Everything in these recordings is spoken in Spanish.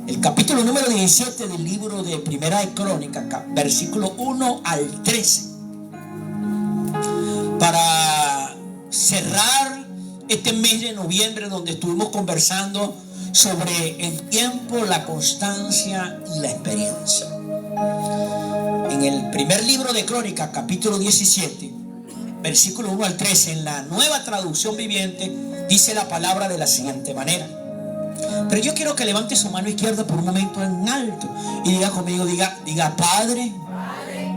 el capítulo número 17 del libro de Primera de Crónicas, versículo 1 al 13, para cerrar este mes de noviembre, donde estuvimos conversando sobre el tiempo, la constancia y la experiencia. En el primer libro de Crónicas, capítulo 17, versículo 1 al 13, en la Nueva Traducción Viviente, dice la palabra de la siguiente manera. Pero yo quiero que levante su mano izquierda por un momento en alto y diga conmigo, diga, Padre,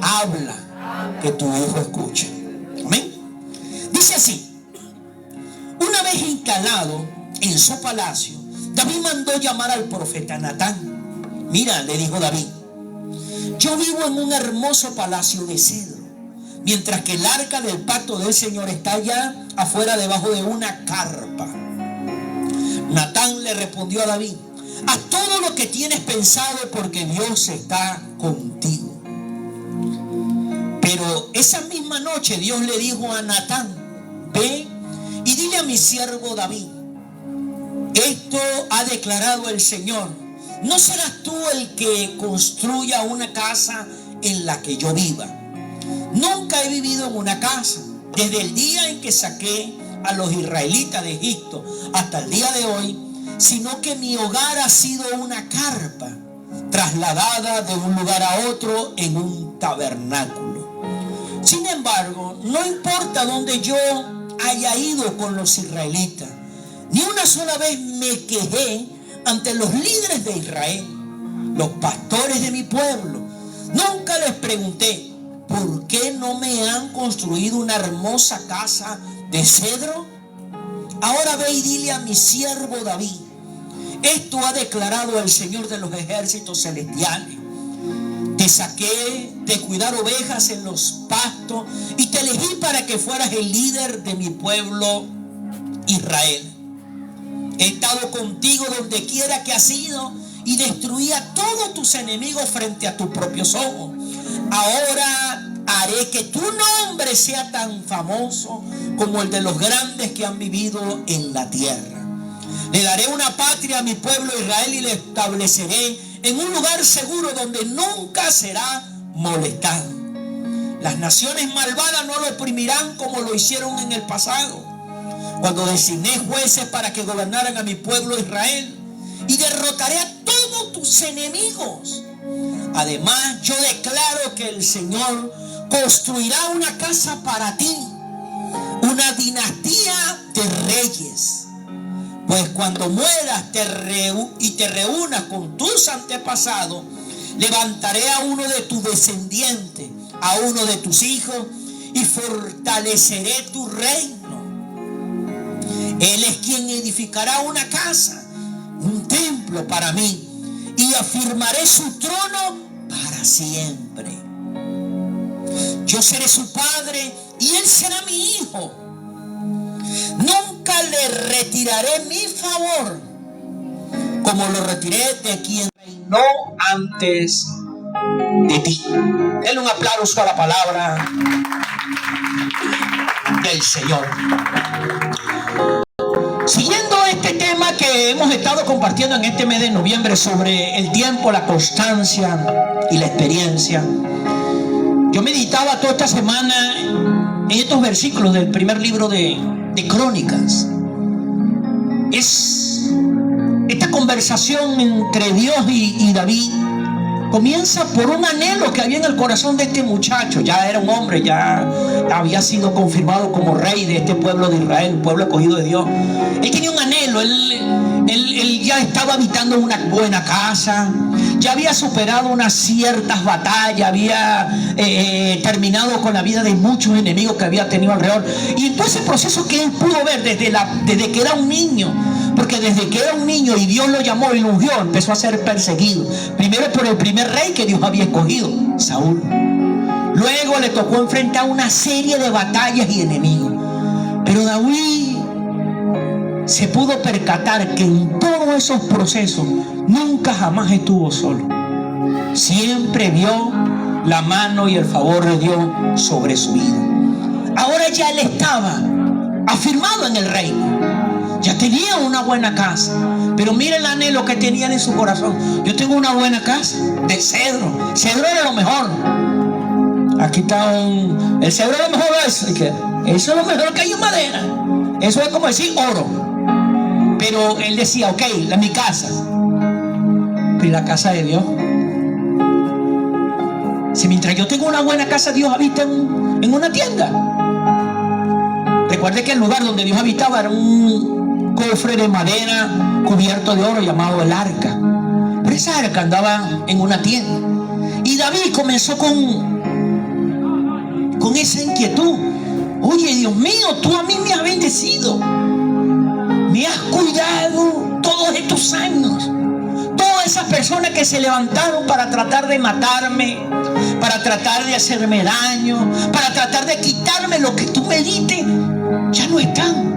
habla, que tu hijo escuche. Amén. Dice así: una vez instalado en su palacio, David mandó llamar al profeta Natán. Mira, le dijo David, yo vivo en un hermoso palacio de cedro, mientras que el arca del pacto del Señor está allá afuera debajo de una carpa. Natán le respondió a David, haz todo lo que tienes pensado, porque Dios está contigo. Pero esa misma noche Dios le dijo a Natán, ve y dile a mi siervo David, esto ha declarado el Señor, no serás tú el que construya una casa en la que yo viva. Nunca he vivido en una casa, desde el día en que saqué a los israelitas de Egipto hasta el día de hoy, sino que mi hogar ha sido una carpa trasladada de un lugar a otro en un tabernáculo. Sin embargo, no importa dónde yo haya ido con los israelitas, ni una sola vez me quejé ante los líderes de Israel, los pastores de mi pueblo. Nunca les pregunté, ¿por qué no me han construido una hermosa casa de cedro? Ahora ve y dile a mi siervo David, esto ha declarado el Señor de los ejércitos celestiales. Te saqué de cuidar ovejas en los pastos y te elegí para que fueras el líder de mi pueblo Israel. He estado contigo donde quiera que has ido y destruí a todos tus enemigos frente a tus propios ojos. Ahora haré que tu nombre sea tan famoso como el de los grandes que han vivido en la tierra. Le daré una patria a mi pueblo Israel y le estableceré en un lugar seguro donde nunca será molestado. Las naciones malvadas no lo oprimirán como lo hicieron en el pasado, cuando designé jueces para que gobernaran a mi pueblo Israel, y derrotaré a todos tus enemigos. Además, yo declaro que el Señor construirá una casa para ti, una dinastía de reyes. Pues cuando mueras y te reúnas con tus antepasados, levantaré a uno de tus descendientes, a uno de tus hijos, y fortaleceré tu reino. Él es quien edificará una casa, un templo para mí, y afirmaré su trono para siempre. Yo seré su padre y él será mi hijo. Nunca le retiraré mi favor, como lo retiré de quien reinó antes de ti. Denle un aplauso a la palabra del Señor. Siguiendo este tema que hemos estado compartiendo en este mes de noviembre sobre el tiempo, la constancia y la experiencia, yo meditaba toda esta semana en estos versículos del primer libro de Crónicas. Esta conversación entre Dios y David comienza por un anhelo que había en el corazón de este muchacho. Ya era un hombre, ya había sido confirmado como rey de este pueblo de Israel, un pueblo escogido de Dios. Él tenía un anhelo, él ya estaba habitando en una buena casa, ya había superado unas ciertas batallas, había terminado con la vida de muchos enemigos que había tenido alrededor. Y en todo ese proceso que él pudo ver desde que era un niño, porque desde que era un niño y Dios lo llamó y lo ungió, empezó a ser perseguido. Primero por el primer rey que Dios había escogido, Saúl. Luego le tocó enfrentar una serie de batallas y enemigos. Pero David se pudo percatar que en todos esos procesos nunca jamás estuvo solo. Siempre vio la mano y el favor de Dios sobre su vida. Ahora ya él estaba afirmado en el reino. Ya tenía una buena casa. Pero mire el anhelo que tenían en su corazón. Yo tengo una buena casa de cedro. Cedro era lo mejor. Aquí está el cedro es lo mejor. Eso es lo mejor que hay en madera. Eso es como decir oro. Pero él decía, ok, mi casa. Pero la casa de Dios. Si mientras yo tengo una buena casa, Dios habita en una tienda. Recuerde que el lugar donde Dios habitaba era un cofre de madera cubierto de oro llamado el arca. Pero esa arca andaba en una tienda. Y David comenzó con esa inquietud. Oye, Dios mío, tú a mí me has bendecido. Me has cuidado todos estos años. Todas esas personas que se levantaron para tratar de matarme, para tratar de hacerme daño, para tratar de quitarme lo que tú me diste, ya no están.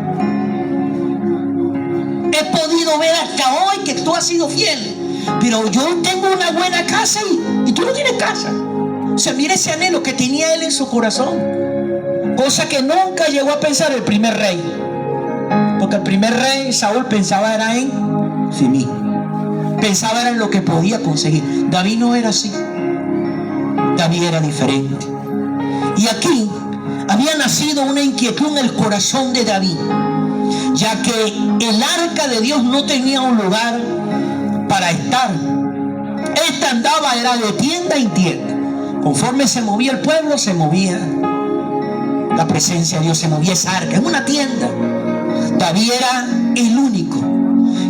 He podido ver hasta hoy que tú has sido fiel, pero yo tengo una buena casa y tú no tienes casa. O sea, mira ese anhelo que tenía él en su corazón, cosa que nunca llegó a pensar el primer rey, porque el primer rey, Saúl, pensaba era en sí mismo, pensaba era en lo que podía conseguir. David no era así. David era diferente. Y aquí había nacido una inquietud en el corazón de David, ya que el arca de Dios no tenía un lugar para estar. Esta andaba era de tienda en tienda. Conforme se movía el pueblo, se movía la presencia de Dios, se movía esa arca en una tienda. David era el único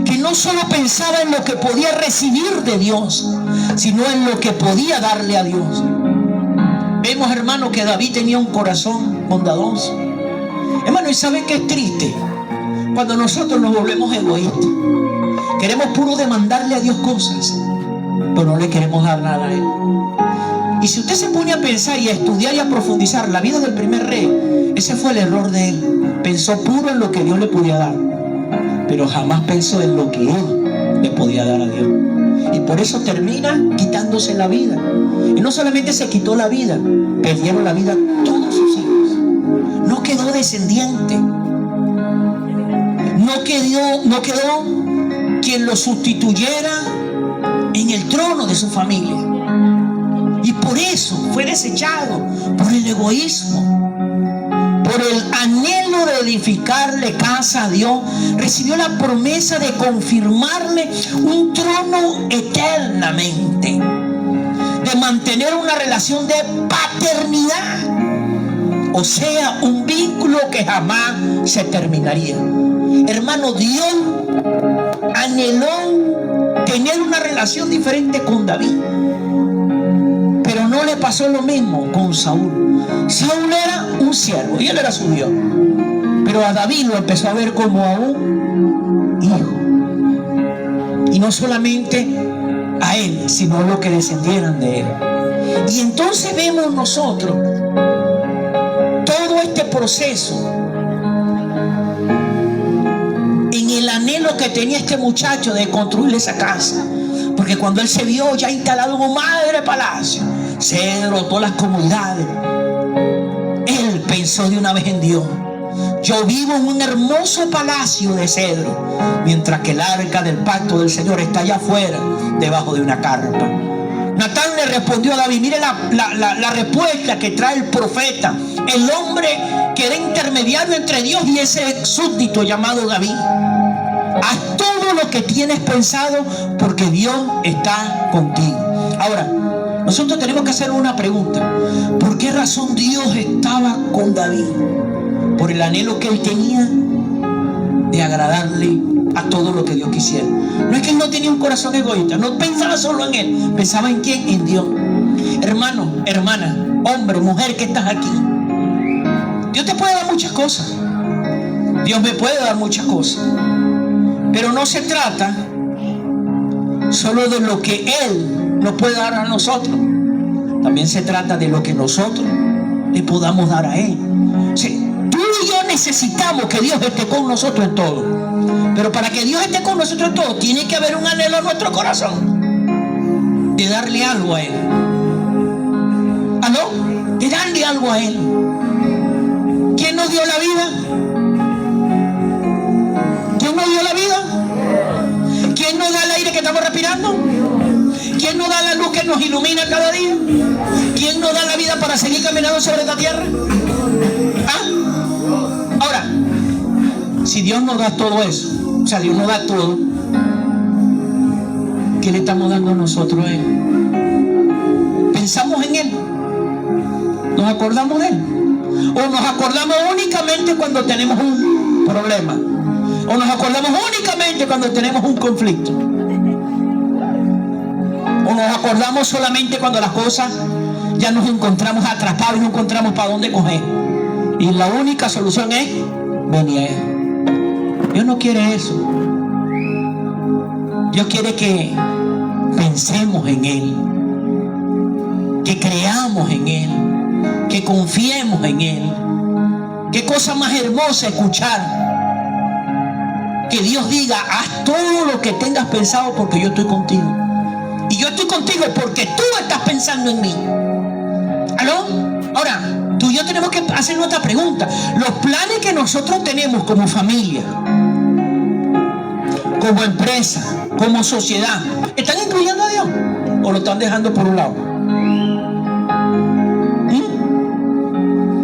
que no solo pensaba en lo que podía recibir de Dios, sino en lo que podía darle a Dios. Vemos, hermano, que David tenía un corazón bondadoso. Hermano, ¿y saben qué es triste? Cuando nosotros nos volvemos egoístas. Queremos puro demandarle a Dios cosas, pero no le queremos dar nada a Él. Y si usted se pone a pensar y a estudiar y a profundizar la vida del primer rey, ese fue el error de él. Pensó puro en lo que Dios le podía dar, pero jamás pensó en lo que él le podía dar a Dios. Y por eso termina quitándose la vida. Y no solamente se quitó la vida, perdieron la vida todos sus hijos. No quedó descendiente. No quedó quien lo sustituyera en el trono de su familia. Y por eso fue desechado, por el egoísmo, por el anhelo de edificarle casa a Dios. Recibió la promesa de confirmarle un trono eternamente, de mantener una relación de paternidad, o sea, un vínculo que jamás se terminaría. Hermano, Dios anheló tener una relación diferente con David, pero no le pasó lo mismo con Saúl. Saúl era un siervo y él era su Dios, pero a David lo empezó a ver como a un hijo. Y no solamente a él, sino a los que descendieran de él. Y entonces vemos nosotros todo este proceso en el anhelo que tenía este muchacho de construirle esa casa. Porque cuando él se vio ya instalado en un madre palacio, cedro, todas las comodidades, él pensó de una vez en Dios. Yo vivo en un hermoso palacio de cedro, mientras que el arca del pacto del Señor está allá afuera, debajo de una carpa. Natán le respondió a David. Mire la respuesta que trae el profeta, el hombre que era intermediario entre Dios y ese súbdito llamado David. Haz todo lo que tienes pensado, porque Dios está contigo. Ahora, nosotros tenemos que hacer una pregunta. ¿Por qué razón Dios estaba con David? Por el anhelo que él tenía de agradarle a todo lo que Dios quisiera. No es que él no tenía un corazón egoísta, no pensaba solo en él, pensaba en quién, en Dios. Hermano, hermana, hombre, mujer que estás aquí, Dios te puede dar muchas cosas. Dios me puede dar muchas cosas, pero no se trata solo de lo que Él nos puede dar a nosotros. También se trata de lo que nosotros le podamos dar a Él. Sí, tú y yo necesitamos que Dios esté con nosotros en todo. Pero para que Dios esté con nosotros en todo, tiene que haber un anhelo en nuestro corazón de darle algo a Él. ¿Aló? De darle algo a Él. ¿Quién nos dio la vida? ¿Quién nos dio la vida? ¿Quién nos da el aire que estamos respirando? ¿Quién nos da la luz que nos ilumina cada día? ¿Quién nos da la vida para seguir caminando sobre esta tierra? ¿Ah? Ahora, si Dios nos da todo eso, o sea, Dios nos da todo, ¿qué le estamos dando a nosotros a Él? ¿Pensamos en Él? ¿Nos acordamos de Él? ¿O nos acordamos únicamente cuando tenemos un problema? ¿O nos acordamos únicamente cuando tenemos un conflicto? ¿O nos acordamos solamente cuando las cosas ya nos encontramos atrapados y no encontramos para dónde coger? Y la única solución es venir a Él. Dios no quiere eso. Dios quiere que pensemos en Él, que creamos en Él, que confiemos en Él. Qué cosa más hermosa escuchar que Dios diga: haz todo lo que tengas pensado porque yo estoy contigo. Y yo estoy contigo porque tú estás pensando en mí. ¿Aló? Ahora, tú y yo tenemos que hacer otra pregunta. Los planes que nosotros tenemos como familia, como empresa, como sociedad, ¿están incluyendo a Dios o lo están dejando por un lado?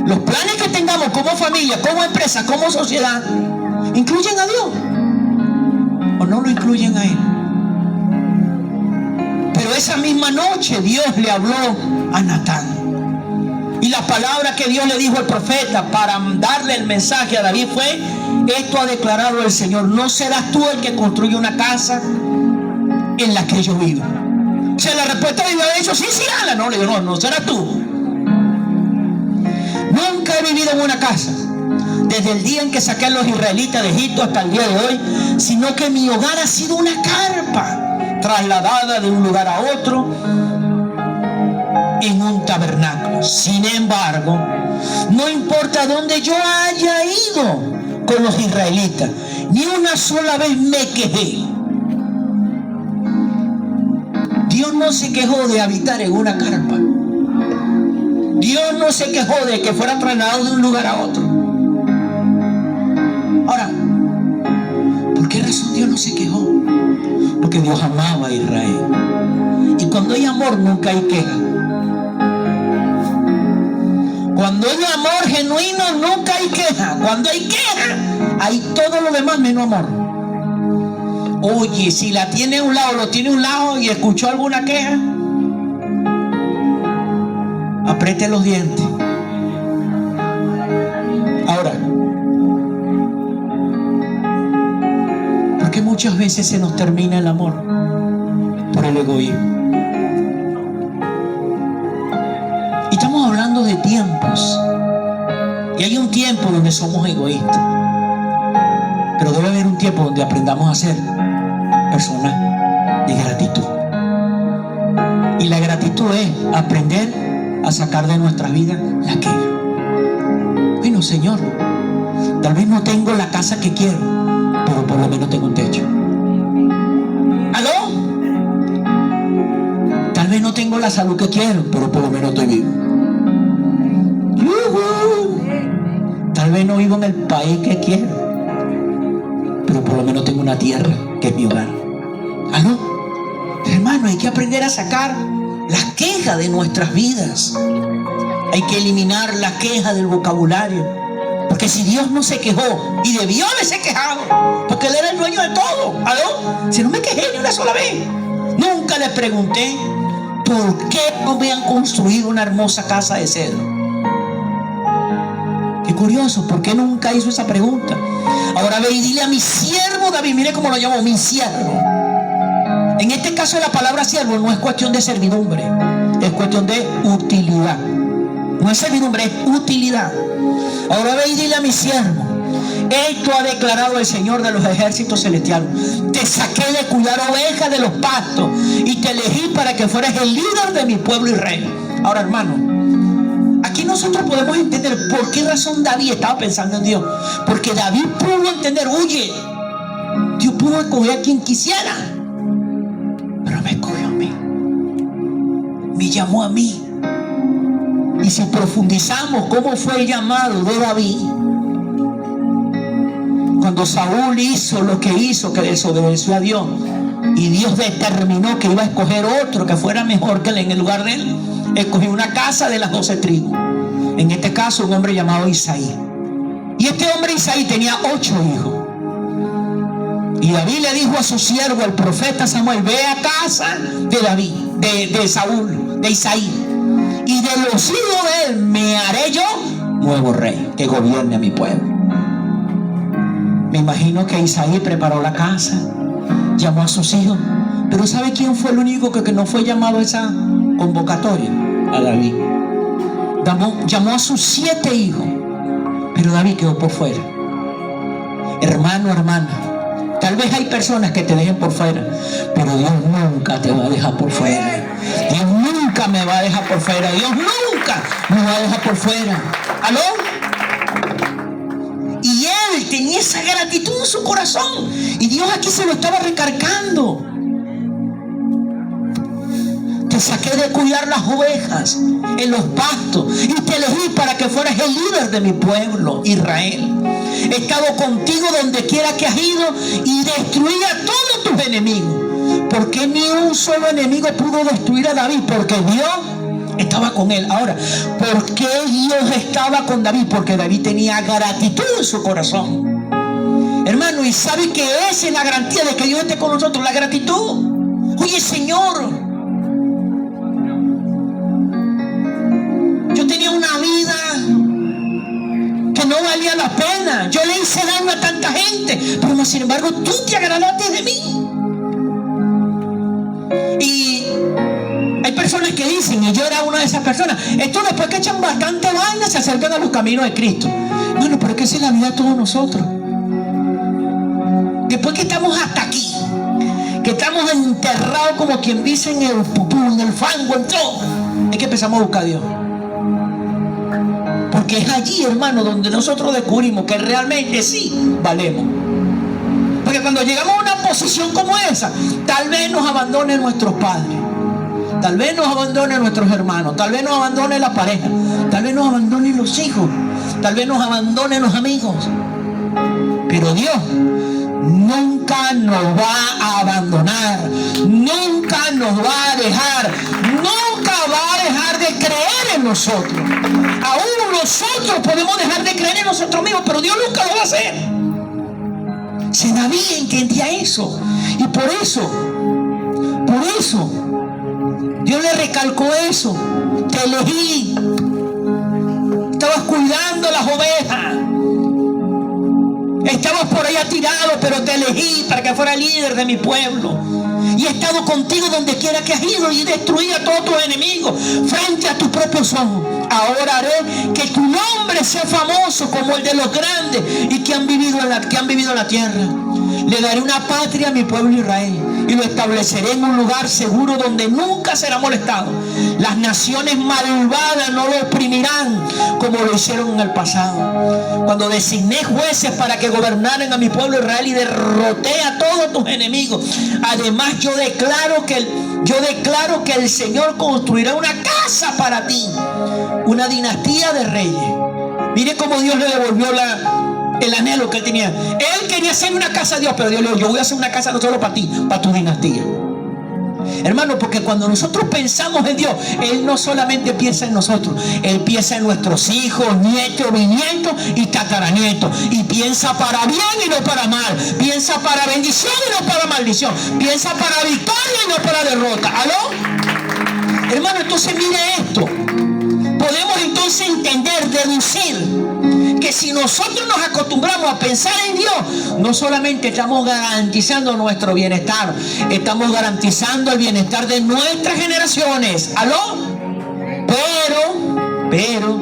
Los planes que tengamos como familia, como empresa, como sociedad, ¿incluyen a Dios o no lo incluyen a Él? Pero esa misma noche Dios le habló a Natán, y la palabra que Dios le dijo al profeta para darle el mensaje a David fue: esto ha declarado el Señor, no serás tú el que construye una casa en la que yo vivo. O sea, la respuesta de Dios ha dicho: sí, Ala. No, le digo, no serás tú. Nunca he vivido en una casa desde el día en que saqué a los israelitas de Egipto hasta el día de hoy, sino que mi hogar ha sido una carpa trasladada de un lugar a otro en un tabernáculo. Sin embargo, no importa dónde yo haya ido con los israelitas, ni una sola vez me quejé. Dios no se quejó de habitar en una carpa. Dios no se quejó de que fuera trasladado de un lugar a otro. Ahora, ¿por qué razón Dios no se quejó? Porque Dios amaba a Israel. Y cuando hay amor nunca hay queja. Cuando hay amor genuino nunca hay queja. Cuando hay queja hay todo lo demás menos amor. Oye, si la tiene a un lado, lo tiene a un lado y escuchó alguna queja, apriete los dientes. Ahora, ¿por qué muchas veces se nos termina el amor? Por el egoísmo. Y estamos hablando de tiempos, y hay un tiempo donde somos egoístas, pero debe haber un tiempo donde aprendamos a ser personas de gratitud. Y la gratitud es aprender a sacar de nuestra vida la queja. Bueno, Señor, tal vez no tengo la casa que quiero, pero por lo menos tengo un techo. ¿Aló? Tal vez no tengo la salud que quiero, pero por lo menos estoy vivo. Tal vez no vivo en el país que quiero, pero por lo menos tengo una tierra que es mi hogar. ¿Aló? Hermano, hay que aprender a sacar las quejas de nuestras vidas. Hay que eliminar la queja del vocabulario. Porque si Dios no se quejó, y debió haberse quejado, porque Él era el dueño de todo. ¿Aló? Si no me quejé ni una sola vez. Nunca le pregunté por qué no me han construido una hermosa casa de cedro. Qué curioso, ¿por qué nunca hizo esa pregunta? Ahora ve y dile a mi siervo David, mire cómo lo llamo, mi siervo. En este caso la palabra siervo no es cuestión de servidumbre, es cuestión de utilidad. No es servidumbre, es utilidad. Ahora ve y dile a mi siervo, esto ha declarado el Señor de los ejércitos celestiales: te saqué de cuidar ovejas de los pastos y te elegí para que fueras el líder de mi pueblo y rey. Ahora, hermano, aquí nosotros podemos entender por qué razón David estaba pensando en Dios. Porque David pudo entender, oye, Dios pudo escoger a quien quisiera, pero me escogió a mí, me llamó a mí. Y si profundizamos cómo fue el llamado de David, Cuando Saúl hizo lo que hizo, que desobedeció a Dios, y Dios determinó que iba a escoger otro que fuera mejor que él en el lugar de él, escogió una casa de las 12 tribus. En este caso, un hombre llamado Isaí. Y este hombre Isaí tenía 8 hijos. Y David le dijo a su siervo, el profeta Samuel: ve a casa de David, de Saúl, de Isaí, y de los hijos de él me haré yo nuevo rey que gobierne a mi pueblo. Me imagino que Isaí preparó la casa, llamó a sus hijos. Pero ¿sabe quién fue el único que no fue llamado a esa convocatoria? A David. Llamó a sus 7 hijos, pero David quedó por fuera. Hermano, hermana, tal vez hay personas que te dejen por fuera, pero Dios nunca te va a dejar por fuera. Dios nunca me va a dejar por fuera. Dios nunca me va a dejar por fuera. ¿Aló? Y él tenía esa gratitud en su corazón, y Dios aquí se lo estaba recargando. Te saqué de cuidar las ovejas en los pastos y te elegí para que fueras el líder de mi pueblo, Israel. He estado contigo donde quiera que has ido y destruí a todos tus enemigos. ¿Por qué ni un solo enemigo pudo destruir a David? Porque Dios estaba con él. Ahora, ¿por qué Dios estaba con David? Porque David tenía gratitud en su corazón. Hermano, ¿y sabe que esa es la garantía de que Dios esté con nosotros? La gratitud. Oye, Señor, yo tenía una vida que no valía la pena. Yo le hice daño a tanta gente, pero sin embargo tú te agradaste de mí. Y hay personas que dicen, y yo era una de esas personas, esto después que echan bastante vaina se acercan a los caminos de Cristo. Bueno, pero es que esa es la vida de todos nosotros. Después que estamos hasta aquí, que estamos enterrados como quien dice en el pupú, en el fango, en todo, es que empezamos a buscar a Dios. Porque es allí, hermano, donde nosotros descubrimos que realmente sí valemos. Porque cuando llegamos a una posición como esa, tal vez nos abandonen nuestros padres, tal vez nos abandonen nuestros hermanos, tal vez nos abandone la pareja, tal vez nos abandonen los hijos, tal vez nos abandonen los amigos. Pero Dios nunca nos va a abandonar, nunca nos va a dejar, nunca va a dejar de creer en nosotros. Aún nosotros podemos dejar de creer en nosotros mismos, pero Dios nunca lo va a hacer. Si David entendía eso, y por eso Dios le recalcó eso: te elegí, estabas cuidando las ovejas, estabas por allá tirado, pero te elegí para que fuera líder de mi pueblo. Y he estado contigo donde quiera que has ido y destruí a todos tus enemigos frente a tus propios ojos. Ahora haré que tu nombre sea famoso como el de los grandes y que han vivido en la tierra. Le daré una patria a mi pueblo Israel y lo estableceré en un lugar seguro donde nunca será molestado. Las naciones malvadas no lo oprimirán como lo hicieron en el pasado. Cuando designé jueces para que gobernaran a mi pueblo Israel y derroté a todos tus enemigos. Además, yo declaro que el Señor construirá una casa para ti, una dinastía de reyes. Mire cómo Dios le devolvió el anhelo que él tenía. Él quería hacer una casa a Dios, pero Dios le dijo: yo voy a hacer una casa no solo para ti, para tu dinastía. Hermano, porque cuando nosotros pensamos en Dios, Él no solamente piensa en nosotros, Él piensa en nuestros hijos, nietos, bisnietos y tataranietos. Y piensa para bien y no para mal. Piensa para bendición y no para maldición. Piensa para victoria y no para derrota. ¿Aló? Hermano, entonces mire esto. Podemos entonces entender, deducir, que si nosotros nos acostumbramos a pensar en Dios, no solamente estamos garantizando nuestro bienestar, estamos garantizando el bienestar de nuestras generaciones. ¿Aló? Pero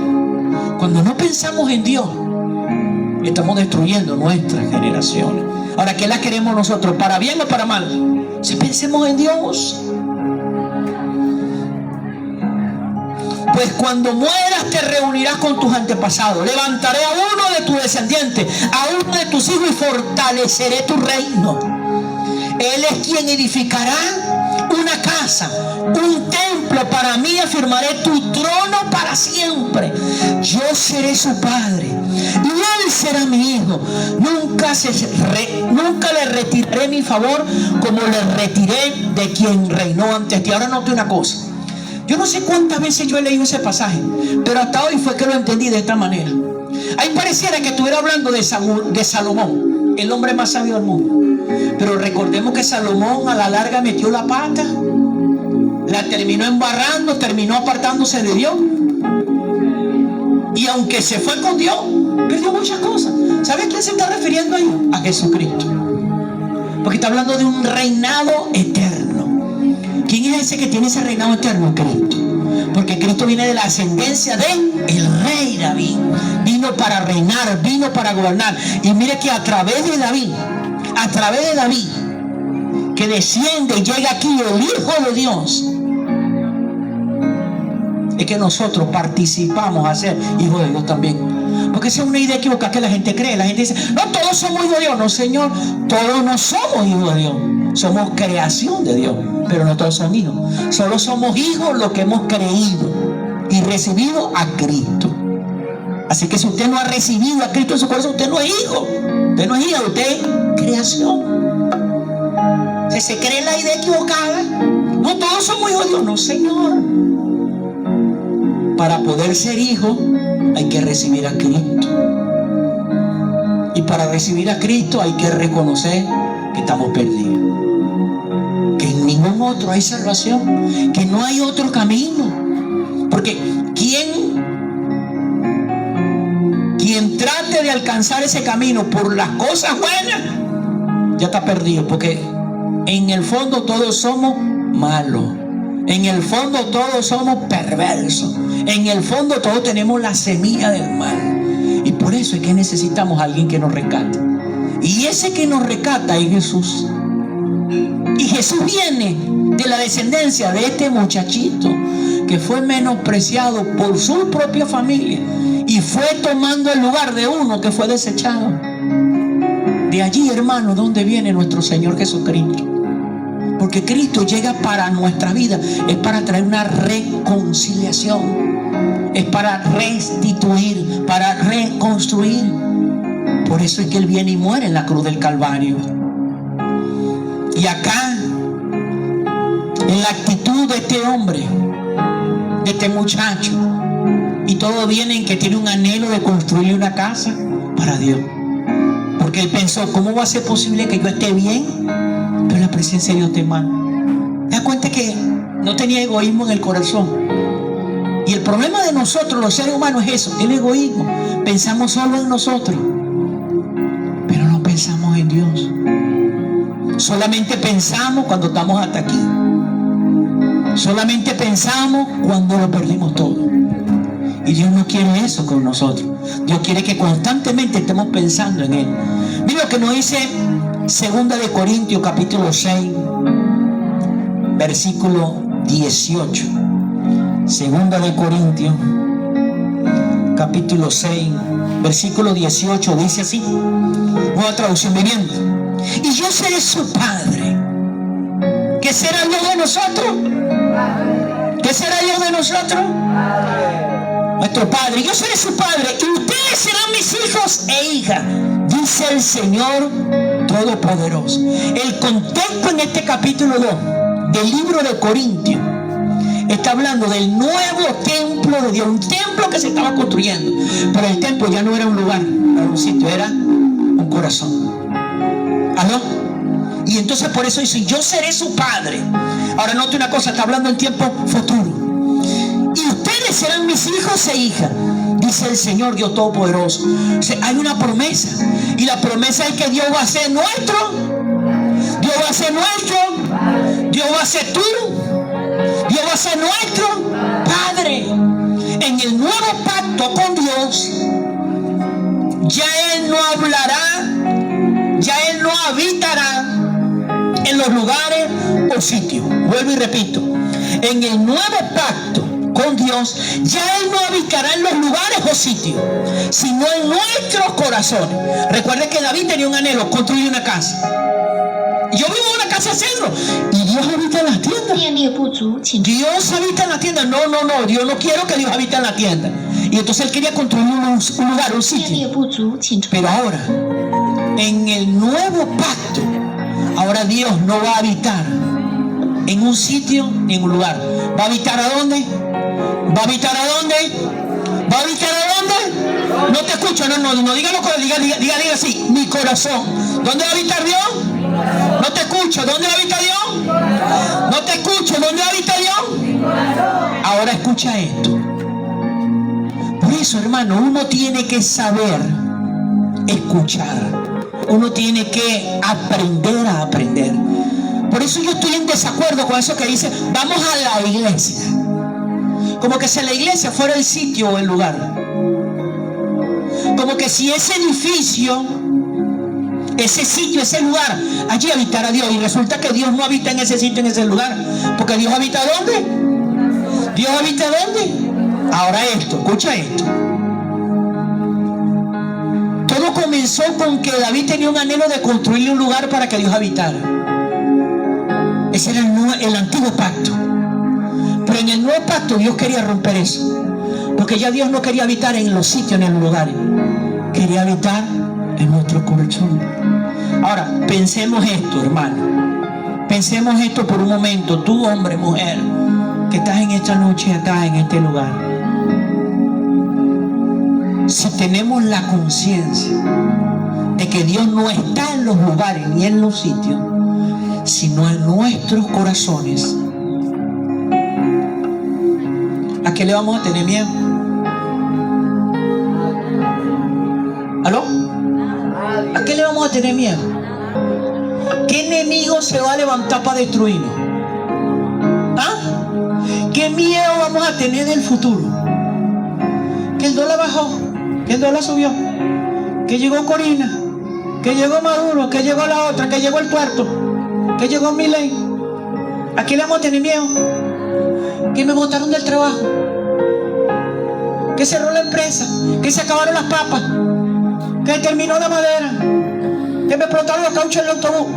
cuando no pensamos en Dios, estamos destruyendo nuestras generaciones. Ahora, ¿qué las queremos nosotros? ¿Para bien o para mal? Si pensemos en Dios. Pues cuando mueras te reunirás con tus antepasados. Levantaré a uno de tus descendientes, a uno de tus hijos, y fortaleceré tu reino. Él es quien edificará una casa casa, un templo para mí, afirmaré tu trono para siempre. Yo seré su padre y él será mi hijo. Nunca le retiraré mi favor como le retiré de quien reinó antes de ti. Ahora note una cosa. Yo no sé cuántas veces yo he leído ese pasaje, pero hasta hoy fue que lo entendí de esta manera. Ahí pareciera que estuviera hablando de Salomón, el hombre más sabio del mundo. Pero recordemos que Salomón a la larga metió la pata, la terminó embarrando, terminó apartándose de Dios. Y aunque se fue con Dios, perdió muchas cosas. ¿Sabe a quién se está refiriendo ahí? A Jesucristo. Porque está hablando de un reinado eterno. ¿Quién es ese que tiene ese reinado eterno? Cristo. Porque Cristo viene de la ascendencia del rey David. Vino para reinar, vino para gobernar. Y mire que a través de David, que desciende y llega aquí el Hijo de Dios, es que nosotros participamos a ser hijos de Dios también. Porque esa es una idea equivocada que la gente cree. La gente dice, no, todos somos hijos de Dios. No, Señor, todos no somos hijos de Dios. Somos creación de Dios, pero no todos son hijos. Solo somos hijos los que hemos creído y recibido a Cristo. Así que si usted no ha recibido a Cristo en su corazón, usted no es hijo. Usted no es hija, usted es creación. Si se cree la idea equivocada, no todos somos hijos de Dios. No, Señor. Para poder ser hijo hay que recibir a Cristo. Y para recibir a Cristo hay que reconocer que estamos perdidos, que en ningún otro hay salvación, que no hay otro camino. Porque quien trate de alcanzar ese camino por las cosas buenas, ya está perdido. Porque en el fondo todos somos malos. En el fondo todos somos perversos. En el fondo todos tenemos la semilla del mal. Y por eso es que necesitamos a alguien que nos rescate. Y ese que nos rescata es Jesús. Y Jesús viene de la descendencia de este muchachito que fue menospreciado por su propia familia y fue tomando el lugar de uno que fue desechado. De allí, hermano, donde viene nuestro Señor Jesucristo. Porque Cristo llega para nuestra vida, es para traer una reconciliación, es para restituir, para reconstruir. Por eso es que Él viene y muere en la cruz del Calvario. Y acá, en la actitud de este hombre, de este muchacho, y todo viene en que tiene un anhelo de construir una casa para Dios. Porque él pensó, ¿cómo va a ser posible que yo esté bien, pero la presencia de Dios esté mal? ¿Te das cuenta que no tenía egoísmo en el corazón? Y el problema de nosotros, los seres humanos, es eso, el egoísmo. Pensamos solo en nosotros, pero no pensamos en Dios. Solamente pensamos cuando estamos hasta aquí. Solamente pensamos cuando lo perdimos todo. Y Dios no quiere eso con nosotros. Dios quiere que constantemente estemos pensando en Él. Mira lo que nos dice 2 de Corintios capítulo 6, versículo 18. 2 de Corintios capítulo 6, versículo 18, dice así, nueva traducción viviente: y yo seré su padre. ¿Qué será Dios de nosotros? ¿Qué será Dios de nosotros? Nuestro Padre. Yo seré su Padre y ustedes serán mis hijos e hijas, dice el Señor Todopoderoso. El contexto en este capítulo 2 del libro de Corintios está hablando del nuevo templo de Dios, un templo que se estaba construyendo, pero el templo ya no era un lugar, era un sitio, era un corazón. ¿Aló? Y entonces por eso dice, yo seré su Padre. Ahora note una cosa, está hablando en tiempo futuro. Y ustedes serán mis hijos e hijas, dice el Señor Dios Todopoderoso. O sea, hay una promesa, y la promesa es que Dios va a ser nuestro, Dios va a ser nuestro, Dios va a ser tú, Dios va a ser nuestro Padre. En el nuevo pacto con Dios, ya Él no hablará, ya Él no habitará en los lugares o sitios. Vuelvo y repito, en el nuevo pacto con Dios, ya Él no habitará en los lugares o sitios, sino en nuestros corazones. Recuerden que David tenía un anhelo, construir una casa. Yo vivo en una casa de cedro y Dios habita en las tiendas. Dios habita en la tienda. No, Dios no quiero que Dios habite en la tienda. Y entonces él quería construir un lugar, un sitio. Pero ahora, en el nuevo pacto, ahora Dios no va a habitar en un sitio ni en un lugar. ¿Va a habitar a dónde? ¿Va a habitar a dónde? ¿Va a habitar a dónde? No te escucho, no, dígalo, diga así, mi corazón. ¿Dónde va a habitar Dios? No te escucho, ¿dónde va a habitar Dios? No te escucho, ¿dónde va a habitar Dios? Ahora escucha esto. Por eso, hermano, uno tiene que saber escuchar. Uno tiene que aprender a aprender. Por eso yo estoy en desacuerdo con eso que dice, vamos a la iglesia. Como que si la iglesia fuera el sitio o el lugar. Como que si ese edificio, ese sitio, ese lugar, allí habitara Dios. Y resulta que Dios no habita en ese sitio, en ese lugar. Porque Dios habita ¿dónde? ¿Dios habita dónde? Ahora esto, escucha esto. Todo comenzó con que David tenía un anhelo de construirle un lugar para que Dios habitara. Ese era el antiguo pacto. Pero en el nuevo pacto Dios quería romper eso. Porque ya Dios no quería habitar en los sitios ni en los lugares. Quería habitar en nuestro corazón. Ahora, pensemos esto, hermano. Pensemos esto por un momento. Tú, hombre, mujer, que estás en esta noche acá, en este lugar. Si tenemos la conciencia de que Dios no está en los lugares ni en los sitios, sino en nuestros corazones, ¿a qué le vamos a tener miedo? ¿Aló? ¿A qué le vamos a tener miedo? ¿Qué enemigo se va a levantar para destruirnos? ¿Ah? ¿Qué miedo vamos a tener del futuro? Que el dólar bajó, que el dólar subió, que llegó Corina, que llegó Maduro, que llegó la otra, que llegó el tuerto, que llegó Milei. ¿A qué le vamos a tener miedo? Que me botaron del trabajo, que cerró la empresa, que se acabaron las papas, que terminó la madera, que me explotaron los cauchos en el autobús.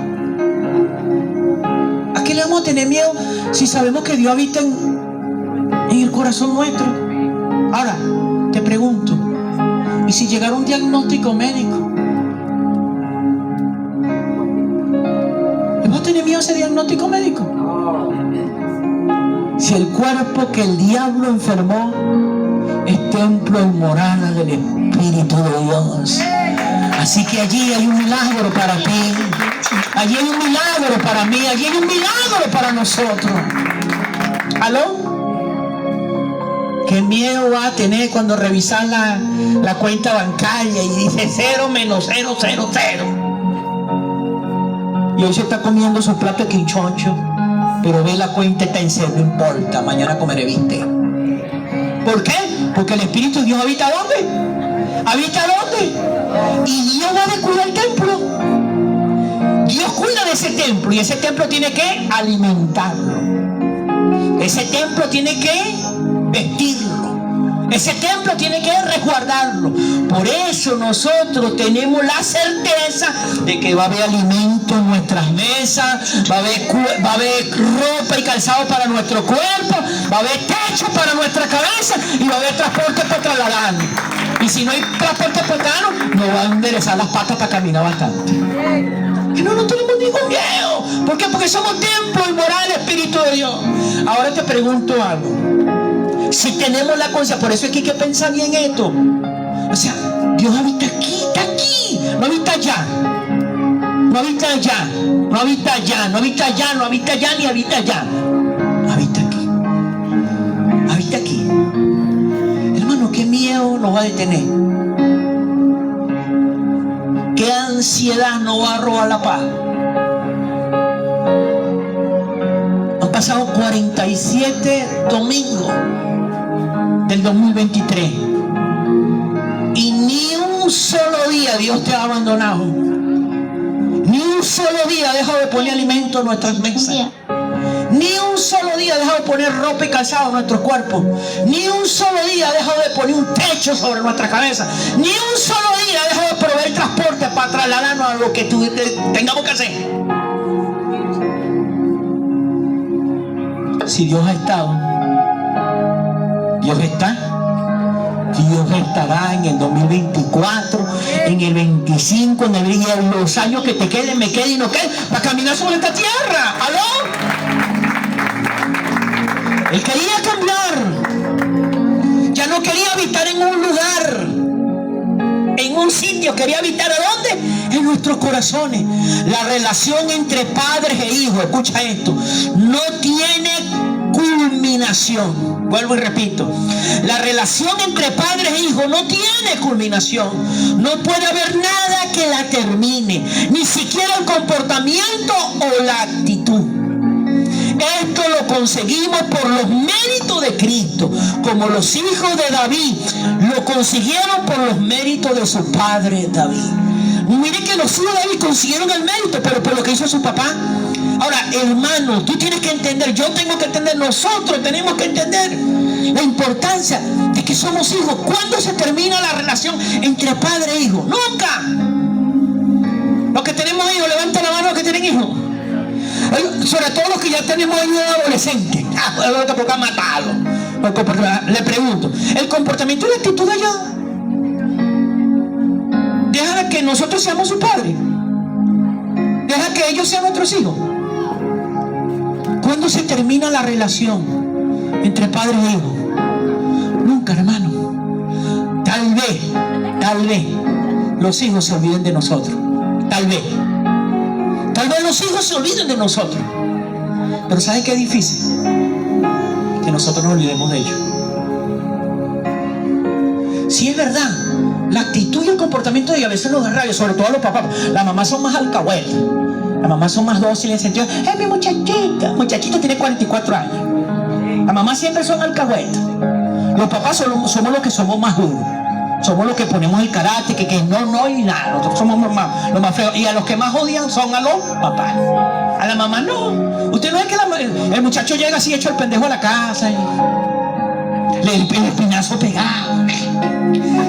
¿A qué le vamos a tener miedo si sabemos que Dios habita en el corazón nuestro? Ahora, te pregunto, ¿y si llegara un diagnóstico médico? ¿Le vas a tener miedo a ese diagnóstico médico? Si el cuerpo que el diablo enfermó es templo y morada del Espíritu de Dios. Así que allí hay un milagro para ti. Allí hay un milagro para mí. Allí hay un milagro para nosotros. ¿Aló? ¿Qué miedo va a tener cuando revisas la cuenta bancaria y dice 0 menos 0, 0, 0? Y hoy se está comiendo su plato de quinchoncho, pero ve la cuenta está en 0, no importa, mañana comeré bistec. ¿Por qué? Porque el Espíritu de Dios habita ¿dónde? ¿Habita dónde? Y Dios va a cuidar el templo. Dios cuida de ese templo y ese templo tiene que alimentarlo. Ese templo tiene que vestirlo. Ese templo tiene que resguardarlo. Por eso nosotros tenemos la certeza de que va a haber alimento en nuestras mesas, va a haber ropa y calzado para nuestro cuerpo, va a haber techo para nuestra cabeza y va a haber transporte para trasladarnos. Y si no hay transporte para trasladarnos, nos va a enderezar las patas para caminar bastante. Que no tenemos ningún miedo. ¿Por qué? Porque somos templo y morada del Espíritu de Dios. Ahora te pregunto algo. Si tenemos la conciencia, por eso es que hay que pensar bien esto. O sea, Dios habita aquí, está aquí, no habita allá. No habita allá, no habita allá, no habita allá, no habita allá, ni habita allá. Habita aquí. Habita aquí. Hermano, ¿qué miedo nos va a detener? ¿Qué ansiedad nos va a robar la paz? Han pasado 47 domingos del 2023 y ni un solo día Dios te ha abandonado. Ni un solo día ha dejado de poner alimento en nuestras mesas. Ni un solo día ha dejado de poner ropa y calzado en nuestros cuerpos. Ni un solo día ha dejado de poner un techo sobre nuestra cabeza. Ni un solo día ha dejado de proveer transporte para trasladarnos a lo que tengamos que hacer. Si Dios ha estado, Dios está, Dios estará en el 2024, en el 25, en los años que te queden, me queden y no queden, para caminar sobre esta tierra. ¿Aló? Él quería cambiar. Ya no quería habitar en un lugar, en un sitio. Quería habitar ¿a dónde? En nuestros corazones. La relación entre padres e hijos, escucha esto, no tiene culminación. Vuelvo y repito, la relación entre padres e hijos no tiene culminación. No puede haber nada que la termine, ni siquiera el comportamiento o la actitud. Esto lo conseguimos por los méritos de Cristo, como los hijos de David lo consiguieron por los méritos de su padre David. Mire que los hijos de David consiguieron el mérito, pero por lo que hizo su papá. Ahora, hermano, tú tienes que entender, yo tengo que entender, nosotros tenemos que entender la importancia de que somos hijos. ¿Cuándo se termina la relación entre padre e hijo? Nunca. Los que tenemos hijos, levanta la mano los que tienen hijos. Sobre todo los que ya tenemos hijos adolescentes. Lo que toca matarlo. Le pregunto, ¿el comportamiento y la actitud de ellos deja que nosotros seamos su padre? ¿Deja que ellos sean nuestros hijos? ¿Cuándo se termina la relación entre padres e hijos? Nunca, hermano. Tal vez los hijos se olviden de nosotros. Tal vez los hijos se olviden de nosotros. Pero ¿saben qué es difícil? Que nosotros nos olvidemos de ellos. Si es verdad, la actitud y el comportamiento de ellos a veces nos da rabia, sobre todo a los papás. Las mamás son más alcahuetas, las mamás son más dóciles en el sentido, mi muchachita tiene 44 años. Las mamás siempre son alcahuetas. Los papás somos los que somos más duros. Somos los que ponemos el carácter, que no y nada. Nosotros somos los más feos. Y a los que más odian son a los papás. A la mamá no. Usted no es que el muchacho llega así hecho el pendejo a la casa y el espinazo pegado.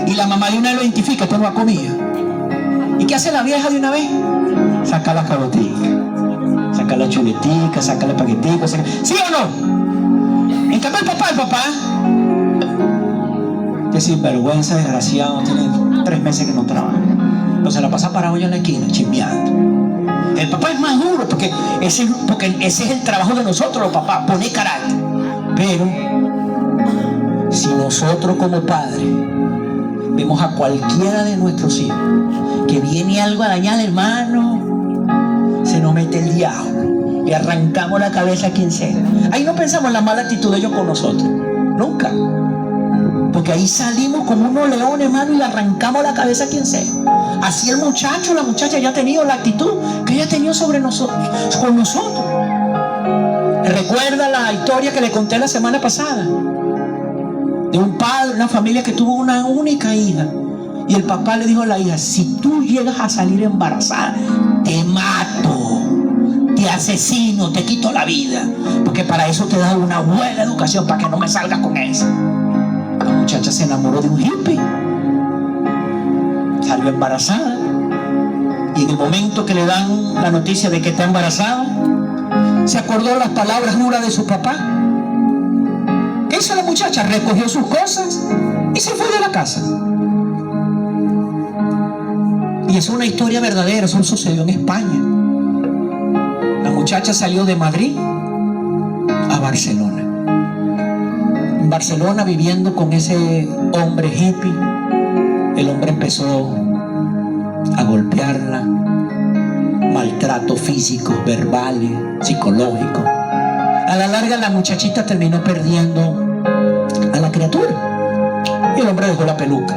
Y la mamá de una vez lo identifica, esto no ha comido. ¿Y qué hace la vieja de una vez? Saca la carotica, saca la chuletica, saca la paquetica, ¿sí o no? En cambio el papá, que sinvergüenza, desgraciado, tiene 3 meses que no trabaja. Entonces la pasa parado ya en la esquina, chismeando. El papá es más duro porque ese es el trabajo de nosotros, los papás, poner carácter. Pero si nosotros como padres vemos a cualquiera de nuestros hijos que viene algo a dañar, hermano, se nos mete el diablo. Le arrancamos la cabeza a quien sea. Ahí no pensamos en la mala actitud de ellos con nosotros. Nunca. Porque ahí salimos como unos leones, hermano, y le arrancamos la cabeza a quien sea. Así el muchacho, la muchacha ya ha tenido la actitud que ella ha tenido sobre nosotros, con nosotros. ¿Recuerda la historia que le conté la semana pasada? De un padre, una familia que tuvo una única hija. Y el papá le dijo a la hija, si tú llegas a salir embarazada, te mato, te asesino, te quito la vida. Porque para eso te he dado una buena educación, para que no me salgas con eso. La muchacha se enamoró de un hippie, salió embarazada, y en el momento que le dan la noticia de que está embarazada, se acordó las palabras duras de su papá. ¿Qué hizo la muchacha? Recogió sus cosas y se fue de la casa. Y es una historia verdadera, eso sucedió en España. La muchacha salió de Madrid a Barcelona. En Barcelona, viviendo con ese hombre hippie, el hombre empezó a golpearla, maltratos físicos, verbales, psicológicos. A la larga la muchachita terminó perdiendo a la criatura y el hombre dejó la peluca.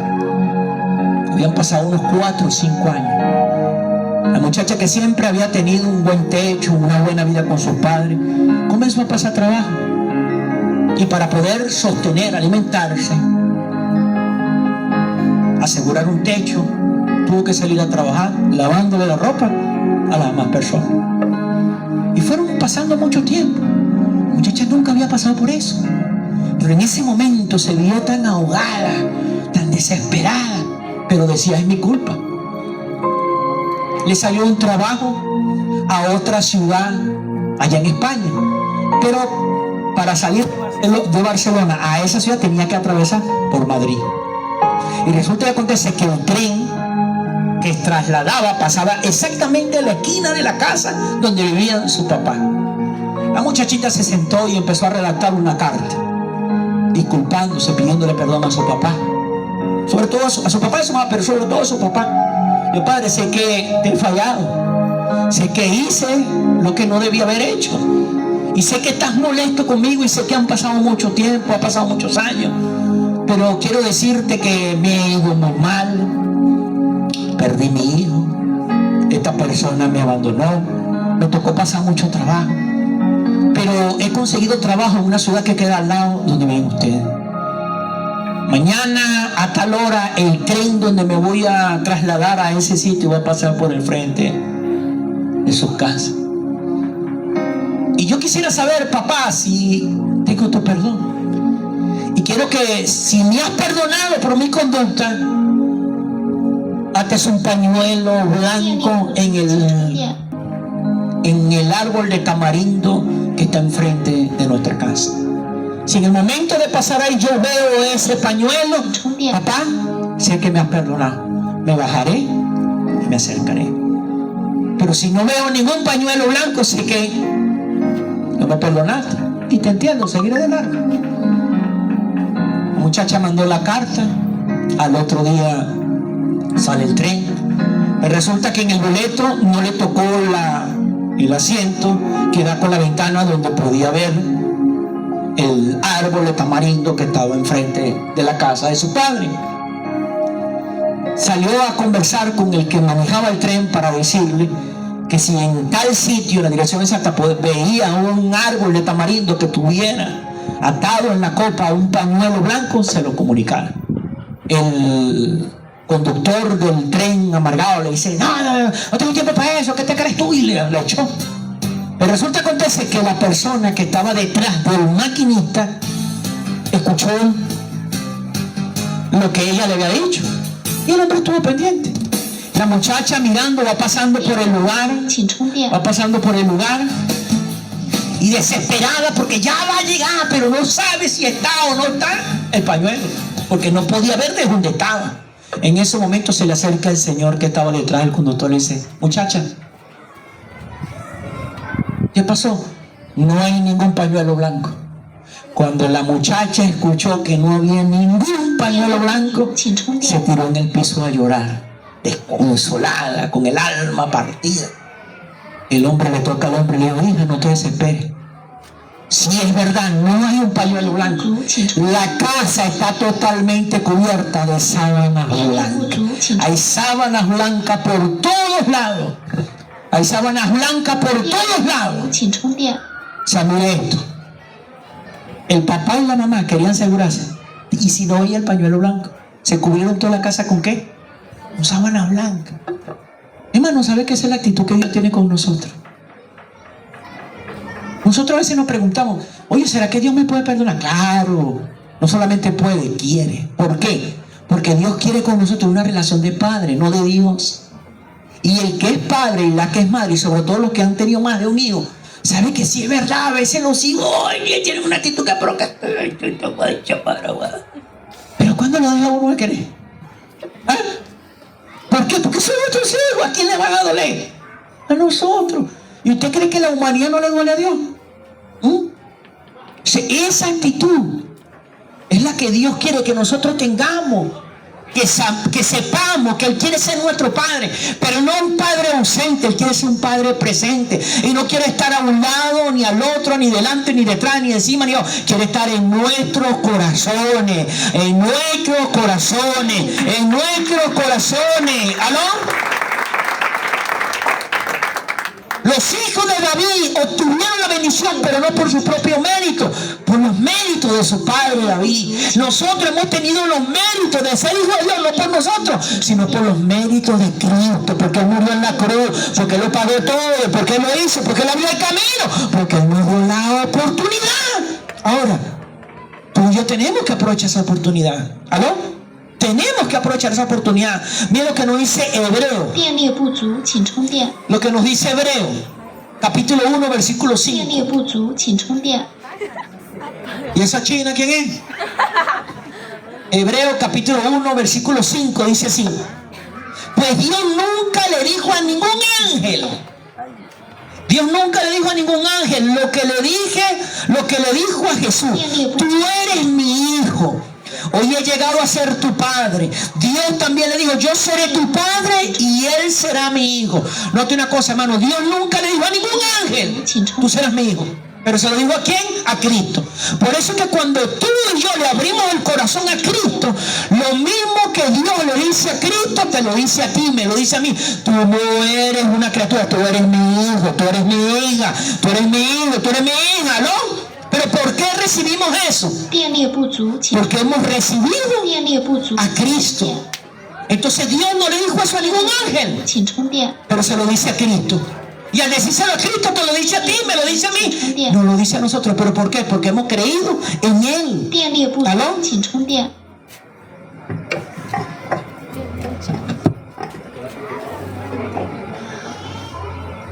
Habían pasado unos 4 o 5 años. La muchacha, que siempre había tenido un buen techo, una buena vida con sus padres, comenzó a pasar trabajo. Y para poder sostener, alimentarse, asegurar un techo, tuvo que salir a trabajar lavándole la ropa a las demás personas. Y fueron pasando mucho tiempo. La muchacha nunca había pasado por eso, pero en ese momento se vio tan ahogada, tan desesperada, pero decía, es mi culpa. Le salió un trabajo a otra ciudad allá en España, pero para salir de Barcelona a esa ciudad tenía que atravesar por Madrid. Y resulta que acontece que el tren que trasladaba pasaba exactamente a la esquina de la casa donde vivía su papá. La muchachita se sentó y empezó a redactar una carta, disculpándose, pidiéndole perdón a su papá. Sobre todo a su papá y a su mamá, pero sobre todo a su papá. Yo, padre, sé que te he fallado. Sé que hice lo que no debía haber hecho. Y sé que estás molesto conmigo y sé que han pasado mucho tiempo, ha pasado muchos años. Pero quiero decirte que me he ido muy mal. Perdí mi hijo. Esta persona me abandonó. Me tocó pasar mucho trabajo. Pero he conseguido trabajo en una ciudad que queda al lado donde viven ustedes. Mañana a tal hora el tren donde me voy a trasladar a ese sitio va a pasar por el frente de sus casas. Y yo quisiera saber, papá, si tengo tu perdón. Y quiero que, si me has perdonado por mi conducta, ates un pañuelo blanco en el árbol de tamarindo que está enfrente de nuestra casa. Si en el momento de pasar ahí yo veo ese pañuelo, papá, sé que me has perdonado. Me bajaré y me acercaré. Pero si no veo ningún pañuelo blanco, sé que no me perdonaste. Y te entiendo, seguiré de largo. La muchacha mandó la carta. Al otro día sale el tren. Y resulta que en el boleto no le tocó el asiento que da con la ventana donde podía ver el árbol de tamarindo que estaba enfrente de la casa de su padre. Salió a conversar con el que manejaba el tren para decirle que si en tal sitio, en la dirección exacta, veía un árbol de tamarindo que tuviera atado en la copa a un pañuelo blanco, se lo comunicara. El conductor del tren amargado le dice: no tengo tiempo para eso, ¿qué te crees tú? Y le echó. Pero resulta que acontece que la persona que estaba detrás del maquinista escuchó lo que ella le había dicho y el hombre estuvo pendiente. La muchacha mirando va pasando por el lugar y desesperada porque ya va a llegar, pero no sabe si está o no está el pañuelo, porque no podía ver de dónde estaba. En ese momento se le acerca el señor que estaba detrás del conductor y le dice: muchacha, ¿qué pasó? No hay ningún pañuelo blanco. Cuando la muchacha escuchó que no había ningún pañuelo blanco, se tiró en el piso a llorar, desconsolada, con el alma partida. El hombre le toca al hombre y le dijo: hija, no te desesperes. Si es verdad, no hay un pañuelo blanco. La casa está totalmente cubierta de sábanas blancas. Hay sábanas blancas por todos lados. Hay sábanas blancas por todos lados. O sea, mire esto. El papá y la mamá querían asegurarse. Y si no veía el pañuelo blanco, ¿se cubrieron toda la casa con qué? Con sábanas blancas. Hermano, ¿sabe qué es la actitud que Dios tiene con nosotros? Nosotros a veces nos preguntamos: oye, ¿será que Dios me puede perdonar? Claro, no solamente puede, quiere. ¿Por qué? Porque Dios quiere con nosotros una relación de padre, no de Dios. Y el que es padre y la que es madre, y sobre todo los que han tenido más de un hijo, sabe que sí es verdad. A veces los hijos tienen una actitud que provoca. Pero ¿cuándo lo deja uno de querer? ¿Ah? ¿Por qué? Porque son nuestros hijos. ¿A quién le van a doler? A nosotros. ¿Y usted cree que la humanidad no le duele a Dios? Esa actitud es la que Dios quiere que nosotros tengamos. Que sepamos que Él quiere ser nuestro Padre, pero no un Padre ausente. Él quiere ser un Padre presente y no quiere estar a un lado, ni al otro, ni delante, ni detrás, ni encima, ni abajo. Quiere estar en nuestros corazones, en nuestros corazones, en nuestros corazones. ¿Aló? Los hijos de David obtuvieron la bendición, pero no por su propio mérito, por los méritos de su padre David. Nosotros hemos tenido los méritos de ser hijos de Dios, no por nosotros, sino por los méritos de Cristo, porque Él murió en la cruz, porque Él lo pagó todo, porque Él lo hizo, porque Él abrió el camino, porque Él nos dio la oportunidad. Ahora, tú y yo tenemos que aprovechar esa oportunidad. ¿Aló? Tenemos que aprovechar esa oportunidad. Mira lo que nos dice Hebreo. Lo que nos dice Hebreo, capítulo 1, versículo 5. ¿Y esa china quién es? Hebreos capítulo 1, versículo 5 dice así: pues Dios nunca le dijo a ningún ángel, Dios nunca le dijo a ningún ángel lo que le dijo a Jesús: tú eres mi hijo, hoy he llegado a ser tu padre. Dios también le dijo: yo seré tu padre y él será mi hijo. Note una cosa, hermano, Dios nunca le dijo a ningún ángel: tú serás mi hijo. Pero se lo dijo ¿a quién? A Cristo. Por eso es que cuando tú y yo le abrimos el corazón a Cristo, lo mismo que Dios le dice a Cristo, te lo dice a ti, me lo dice a mí. Tú no eres una criatura, tú eres mi hijo, tú eres mi hija, tú eres mi hijo, tú eres mi hija, ¿no? Pero ¿por qué recibimos eso? Porque hemos recibido a Cristo. Entonces Dios no le dijo eso a ningún ángel, pero se lo dice a Cristo. Y al decírselo a Cristo, te lo dice a ti, me lo dice a mí, no lo dice a nosotros. ¿Pero por qué? Porque hemos creído en Él. ¿Aló?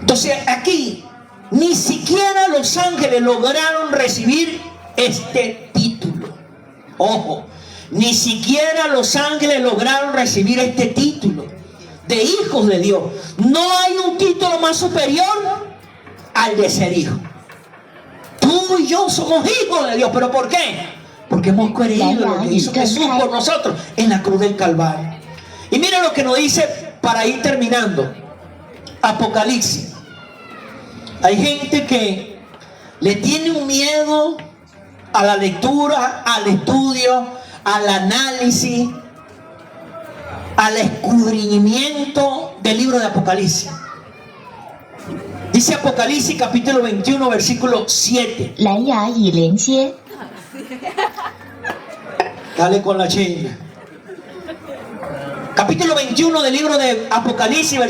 Entonces aquí ni siquiera los ángeles lograron recibir este título. Ojo, ni siquiera los ángeles lograron recibir este título de hijos de Dios. No hay un título más superior al de ser hijo. Tú y yo somos hijos de Dios. ¿Pero por qué? Porque hemos creído en lo que hizo Jesús por nosotros en la cruz del Calvario. Y mira lo que nos dice para ir terminando. Apocalipsis. Hay gente que le tiene un miedo a la lectura, al estudio, al análisis, al escudriñamiento del libro de Apocalipsis. Dice Apocalipsis capítulo 21 versículo 7. Dale con la chinga. Capítulo 21 del libro de Apocalipsis,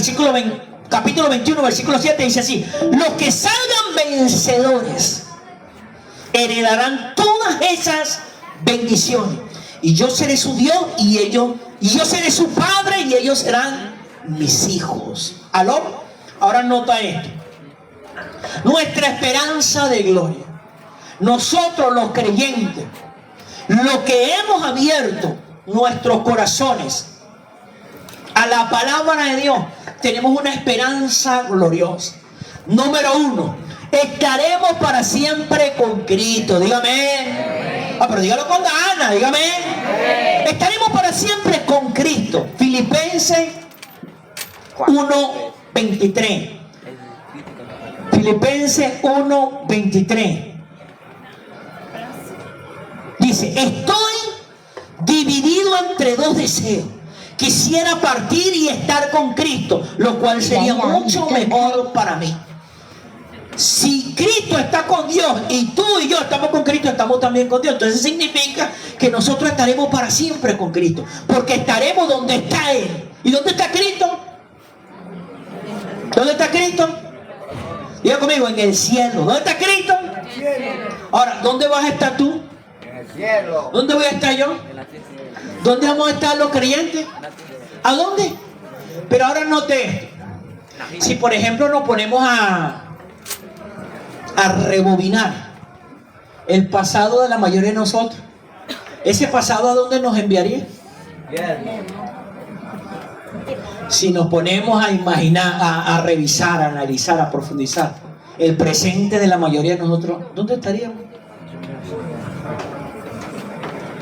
capítulo 21 versículo 7 dice así: los que salgan vencedores heredarán todas esas bendiciones, y yo seré su Dios y yo seré su padre y ellos serán mis hijos. ¿Aló? Ahora nota esto. Nuestra esperanza de gloria. Nosotros los creyentes, los que hemos abierto nuestros corazones a la palabra de Dios, tenemos una esperanza gloriosa. Número 1, estaremos para siempre con Cristo. Dígame. Pero dígalo con ganas, dígame. Estaremos para siempre con Cristo. Filipenses 1:23. Filipenses 1:23. Dice: estoy dividido entre dos deseos. Quisiera partir y estar con Cristo, lo cual sería mucho mejor para mí. Si Cristo está con Dios y tú y yo estamos con Cristo, estamos también con Dios. Entonces significa que nosotros estaremos para siempre con Cristo, porque estaremos donde está Él. ¿Y dónde está Cristo? ¿Dónde está Cristo? Diga conmigo: en el cielo. ¿Dónde está Cristo? Ahora, ¿dónde vas a estar tú? En el cielo. ¿Dónde voy a estar yo? ¿Dónde vamos a estar los creyentes? ¿A dónde? Pero ahora note, si por ejemplo nos ponemos a rebobinar el pasado de la mayoría de nosotros, ¿ese pasado a dónde nos enviaría? Si nos ponemos a imaginar, a revisar, a analizar, a profundizar el presente de la mayoría de nosotros, ¿dónde estaríamos?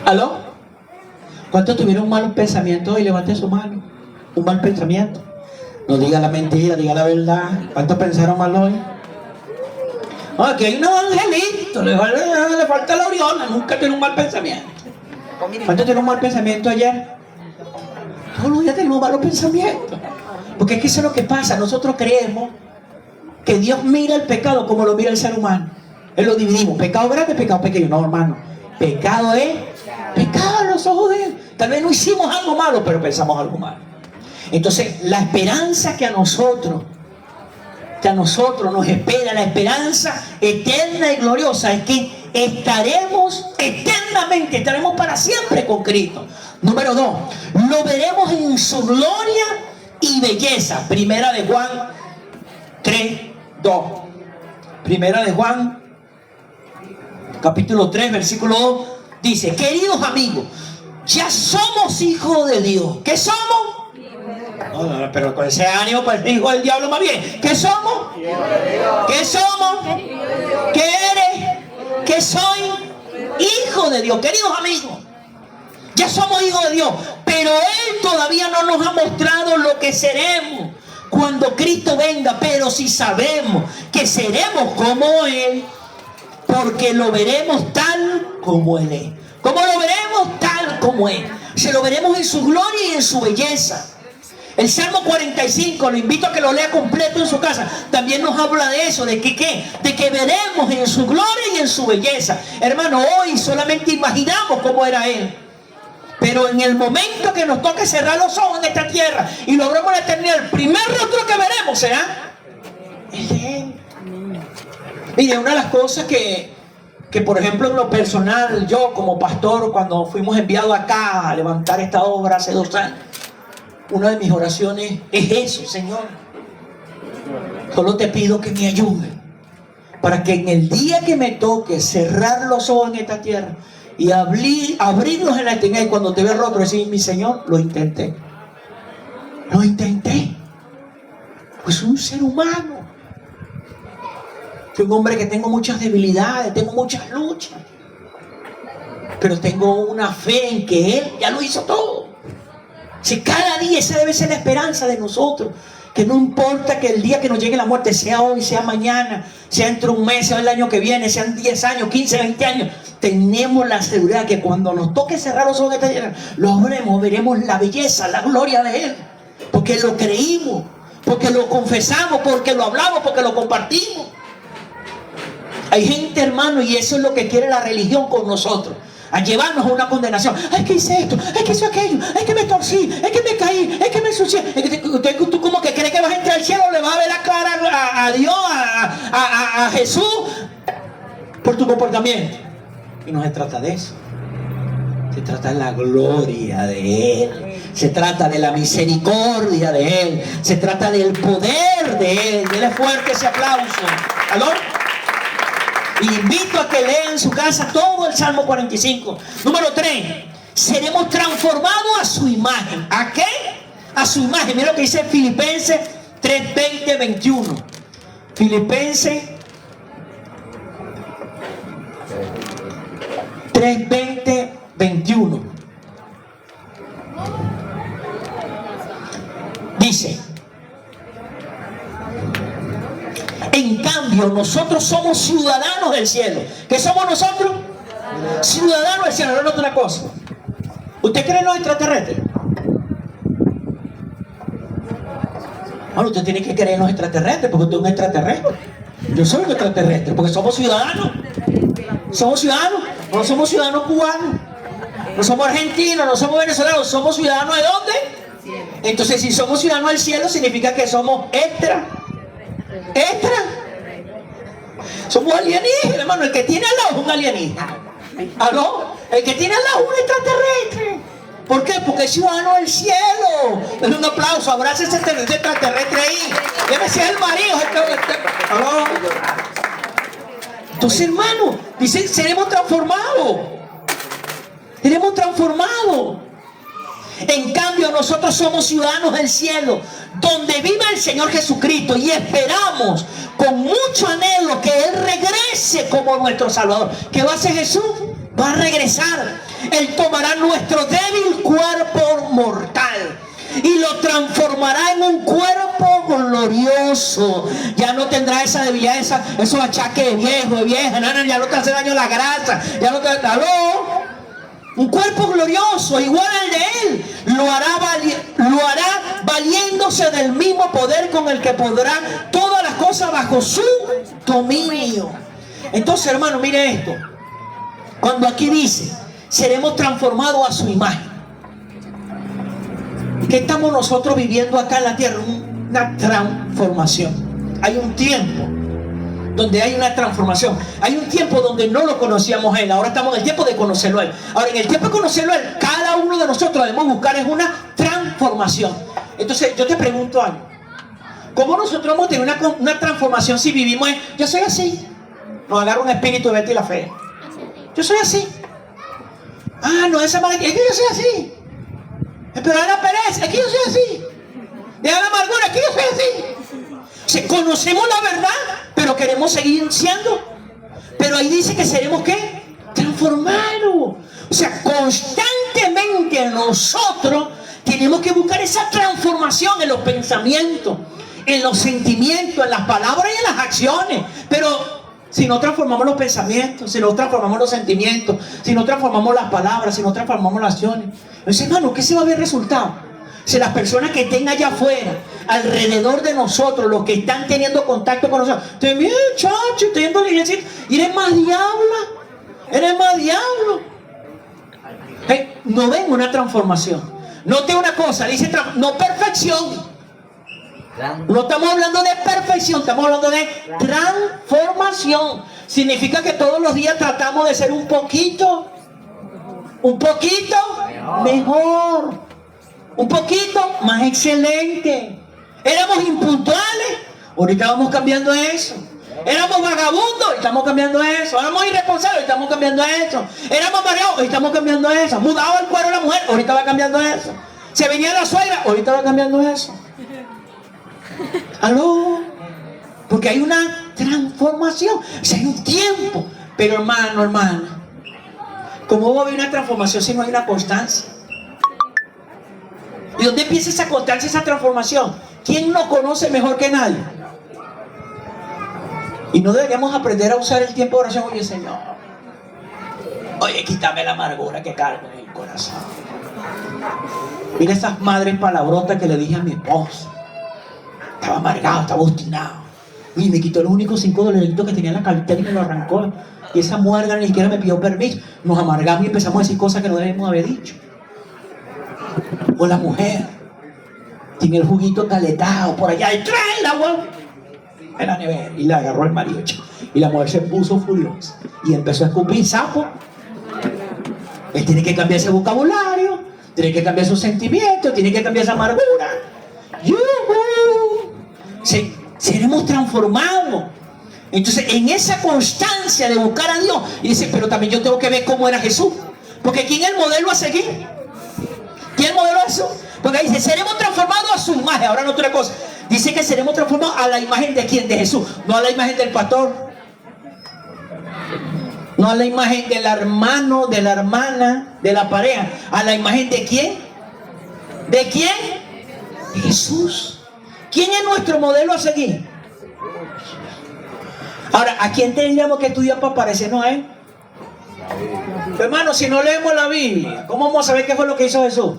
¿Aló? ¿Cuántos tuvieron un mal pensamiento hoy? Levante su mano. Un mal pensamiento. No diga la mentira, diga la verdad. ¿Cuántos pensaron mal hoy? Aquí hay unos angelitos, le falta la aureola. Nunca tiene un mal pensamiento. ¿Cuántos tuvieron un mal pensamiento ayer? Todos los días tenemos malos pensamientos. Porque es que eso es lo que pasa. Nosotros creemos que Dios mira el pecado como lo mira el ser humano. Él lo dividimos: pecado grande, pecado pequeño. No, hermano. Pecado es pecado a los ojos de Él. Tal vez no hicimos algo malo, pero pensamos algo malo. Entonces, la esperanza que a nosotros nos espera, la esperanza eterna y gloriosa, es que estaremos eternamente, estaremos para siempre con Cristo. Número 2, lo veremos en su gloria y belleza. Primera de Juan 3:2. Primera de Juan capítulo 3, versículo 2, dice: queridos amigos, ya somos hijos de Dios. ¿Qué somos? No, pero con ese ánimo, pues hijo del diablo más bien. ¿Qué somos? ¿Qué somos? ¿Qué eres? ¿Qué soy? Hijo de Dios. Queridos amigos, ya somos hijos de Dios, pero Él todavía no nos ha mostrado lo que seremos cuando Cristo venga. Pero si sabemos que seremos como Él, porque lo veremos tal como Él es. ¿Cómo lo veremos? Tal como es. Se lo veremos en su gloria y en su belleza. El Salmo 45, lo invito a que lo lea completo en su casa. También nos habla de eso, de que ¿qué? De que veremos en su gloria y en su belleza. Hermano, hoy solamente imaginamos cómo era Él. Pero en el momento que nos toque cerrar los ojos en esta tierra y logremos la eternidad, el primer rostro que veremos será el de Él. Mire, una de las cosas que por ejemplo en lo personal, yo como pastor, cuando fuimos enviados acá a levantar esta obra hace 2 años, una de mis oraciones es eso: Señor, solo te pido que me ayude para que en el día que me toque cerrar los ojos en esta tierra y abrirlos en la eternidad, y cuando te vea el rostro decir: mi Señor, lo intenté, pues un ser humano, soy un hombre que tengo muchas debilidades, tengo muchas luchas, pero tengo una fe en que Él ya lo hizo todo. Si cada día esa debe ser la esperanza de nosotros, que no importa que el día que nos llegue la muerte, sea hoy, sea mañana, sea dentro de un mes, sea el año que viene, sean 10 años, 15, 20 años, tenemos la seguridad que cuando nos toque cerrar los ojos de esta tierra, lo veremos la belleza, la gloria de Él, porque lo creímos, porque lo confesamos, porque lo hablamos, porque lo compartimos. Hay gente, hermano, y eso es lo que quiere la religión con nosotros, a llevarnos a una condenación. Es que hice esto, es que hice aquello, es que me torcí, es que me caí, es que me ensucié. ¿Tú como que crees que vas a entrar al cielo, le vas a ver la cara a Dios, a Jesús, por tu comportamiento? Y no se trata de eso. Se trata de la gloria de Él. Se trata de la misericordia de Él. Se trata del poder de Él. Dele fuerte ese aplauso. ¿Aló? Y invito a que lean en su casa todo el Salmo 45. Número 3. Seremos transformados a su imagen. ¿A qué? A su imagen. Mira lo que dice Filipenses 3, 20, 21. Filipenses 3, 20, 21. Dice: en cambio, nosotros somos ciudadanos del cielo. ¿Qué somos nosotros? Ciudadanos del cielo. No es otra cosa. ¿Usted cree en los extraterrestres? Bueno, usted tiene que creer en los extraterrestres, porque usted es un extraterrestre. Yo soy un extraterrestre, porque somos ciudadanos. Somos ciudadanos. No somos ciudadanos cubanos, no somos argentinos, no somos venezolanos. Somos ciudadanos ¿de dónde? Entonces, si somos ciudadanos del cielo, significa que somos extra. Somos alienígenas, hermano. El que tiene al lado es un alienígena. ¿Aló? El que tiene al lado es un extraterrestre. ¿Por qué? Porque es ciudadano del cielo. Denle un aplauso, abrace ese extraterrestre ahí. Debe ser el marido. ¿Aló? Entonces, hermano, dice: seremos transformados. Seremos transformados. En cambio, nosotros somos ciudadanos del cielo, donde vive el Señor Jesucristo, y esperamos con mucho anhelo que Él regrese como nuestro Salvador. ¿Qué va a hacer Jesús? Va a regresar. Él tomará nuestro débil cuerpo mortal y lo transformará en un cuerpo glorioso. Ya no tendrá esa debilidad, esos achaques de viejo, de vieja. No, ya no te hace daño la grasa. Ya no te... ¿Aló? Un cuerpo glorioso, igual al de Él. Lo hará valiéndose del mismo poder con el que podrá todas las cosas bajo su dominio. Entonces, hermano, mire esto. Cuando aquí dice: seremos transformados a su imagen, ¿qué estamos nosotros viviendo acá en la tierra? Una transformación. Hay un tiempo donde hay una transformación. Hay un tiempo donde no lo conocíamos a Él. Ahora estamos en el tiempo de conocerlo a Él. Ahora, en el tiempo de conocerlo a Él, cada uno de nosotros debemos buscar es una transformación. Entonces, yo te pregunto algo: ¿cómo nosotros vamos a tener una transformación si vivimos en yo soy así? Nos agarra un espíritu de Betty la Fea. yo soy así. Ah, no, esa maldad, es que yo soy así. Pero la pereza, es que yo soy así. De la amargura, es que yo soy así. O sea, conocemos la verdad, pero queremos seguir siendo. Pero ahí dice que seremos ¿qué? Transformados. O sea, constantemente nosotros tenemos que buscar esa transformación en los pensamientos, en los sentimientos, en las palabras y en las acciones. Pero si no transformamos los pensamientos, si no transformamos los sentimientos, si no transformamos las palabras, si no transformamos las acciones, entonces, hermano, ¿qué se va a ver resultado? Si las personas que estén allá afuera, alrededor de nosotros, los que están teniendo contacto con nosotros, te bien, chacho, estoy yendo a la iglesia y eres más diabla, eres más diablo. Hey, no ven una transformación. Note una cosa, dice no perfección. No estamos hablando de perfección, estamos hablando de transformación. Significa que todos los días tratamos de ser un poquito mejor, un poquito más excelente. Éramos impuntuales, ahorita vamos cambiando eso. Éramos vagabundos, estamos cambiando eso. Éramos irresponsables, estamos cambiando eso. Éramos mareados, estamos cambiando eso. Mudaba el cuero de la mujer, ahorita va cambiando eso. Se venía la suegra, ahorita va cambiando eso. ¿Aló? Porque hay una transformación, o sea, hay un tiempo. Pero hermano, hermana, ¿cómo va a haber una transformación si no hay una constancia? ¿Y dónde empieza esa constancia, esa transformación? ¿Quién nos conoce mejor que nadie? Y no deberíamos aprender a usar el tiempo de oración. Oye, Señor, oye, quítame la amargura que cargo en el corazón. Mira esas madres palabrotas que le dije a mi esposa. Estaba amargado, estaba obstinado. Y me quitó los únicos $5 que tenía en la cartera y me lo arrancó. Y esa muerga ni siquiera me pidió permiso. Nos amargamos y empezamos a decir cosas que no debemos haber dicho. O la mujer tiene el juguito caletado por allá y trae el agua en la nevera y le agarró el marido. Y la mujer se puso furiosa y empezó a escupir sapo. Él tiene que cambiar ese vocabulario, tiene que cambiar sus sentimientos, tiene que cambiar esa amargura. Seremos transformados. Entonces, en esa constancia de buscar a Dios, y dice, pero también yo tengo que ver cómo era Jesús. Porque ¿quién es el modelo a seguir? ¿Quién es el modelo a Jesús? Porque dice, seremos transformados a su imagen. Ahora no otra cosa. Dice que seremos transformados a la imagen de ¿quién? De Jesús. No a la imagen del pastor. No a la imagen del hermano, de la hermana, de la pareja. ¿A la imagen de quién? ¿De quién? De Jesús. ¿Quién es nuestro modelo a seguir? Ahora, ¿a quién tendríamos que estudiar para parecernos a Él? Hermano, si no leemos la Biblia, ¿cómo vamos a saber qué fue lo que hizo Jesús?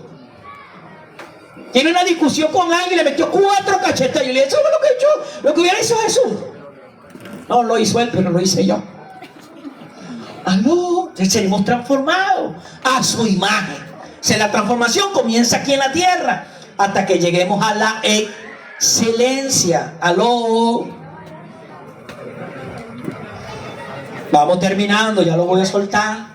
Tiene una discusión con alguien y le metió 4 cachetas. Y le dije, ¿eso fue lo que hecho? Lo que hubiera hecho Jesús. No, lo hizo Él, pero lo hice yo. Aló, seremos transformados a su imagen. O sea, la transformación comienza aquí en la tierra hasta que lleguemos a la excelencia. Aló. Vamos terminando, ya lo voy a soltar.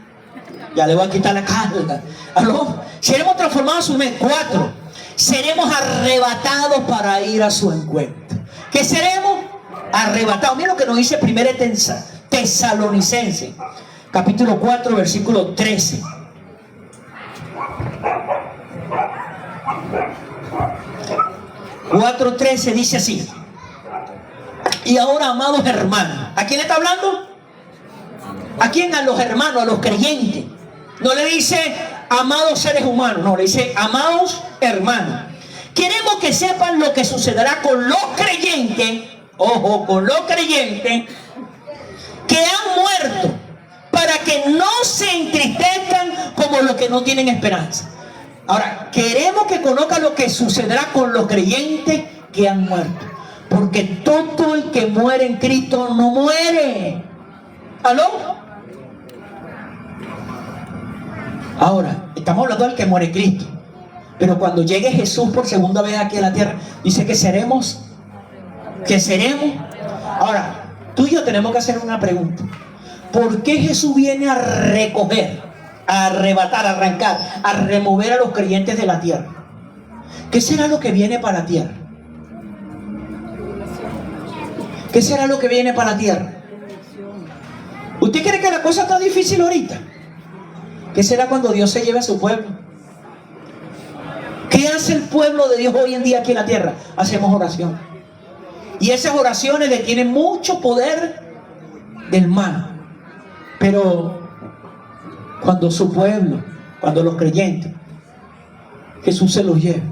Ya le voy a quitar la carga. Aló. Seremos transformados a su imagen. 4. Seremos arrebatados para ir a su encuentro. ¿Qué seremos? Arrebatados. Mira lo que nos dice 1 Tesalonicenses, capítulo 4, versículo 13. (4:13) dice así: y ahora, amados hermanos, ¿a quién está hablando? ¿A quién? A los hermanos, a los creyentes. No le dice amados seres humanos, no, le dice amados hermanos. Queremos que sepan lo que sucederá con los creyentes, ojo, con los creyentes que han muerto, para que no se entristezcan como los que no tienen esperanza. Ahora, queremos que conozcan lo que sucederá con los creyentes que han muerto, porque todo el que muere en Cristo no muere. ¿Aló? Ahora, estamos hablando del que muere en Cristo. Pero cuando llegue Jesús por segunda vez aquí a la tierra, dice que seremos. Ahora, tú y yo tenemos que hacer una pregunta. ¿Por qué Jesús viene a recoger, a arrebatar, a arrancar, a remover a los creyentes de la tierra? ¿Qué será lo que viene para la tierra? ¿Qué será lo que viene para la tierra? ¿Usted cree que la cosa está difícil ahorita? ¿Qué será cuando Dios se lleve a su pueblo? ¿Qué hace el pueblo de Dios hoy en día aquí en la tierra? Hacemos oración. Y esas oraciones le tienen mucho poder del mal. Pero cuando su pueblo, cuando los creyentes, Jesús se los lleva,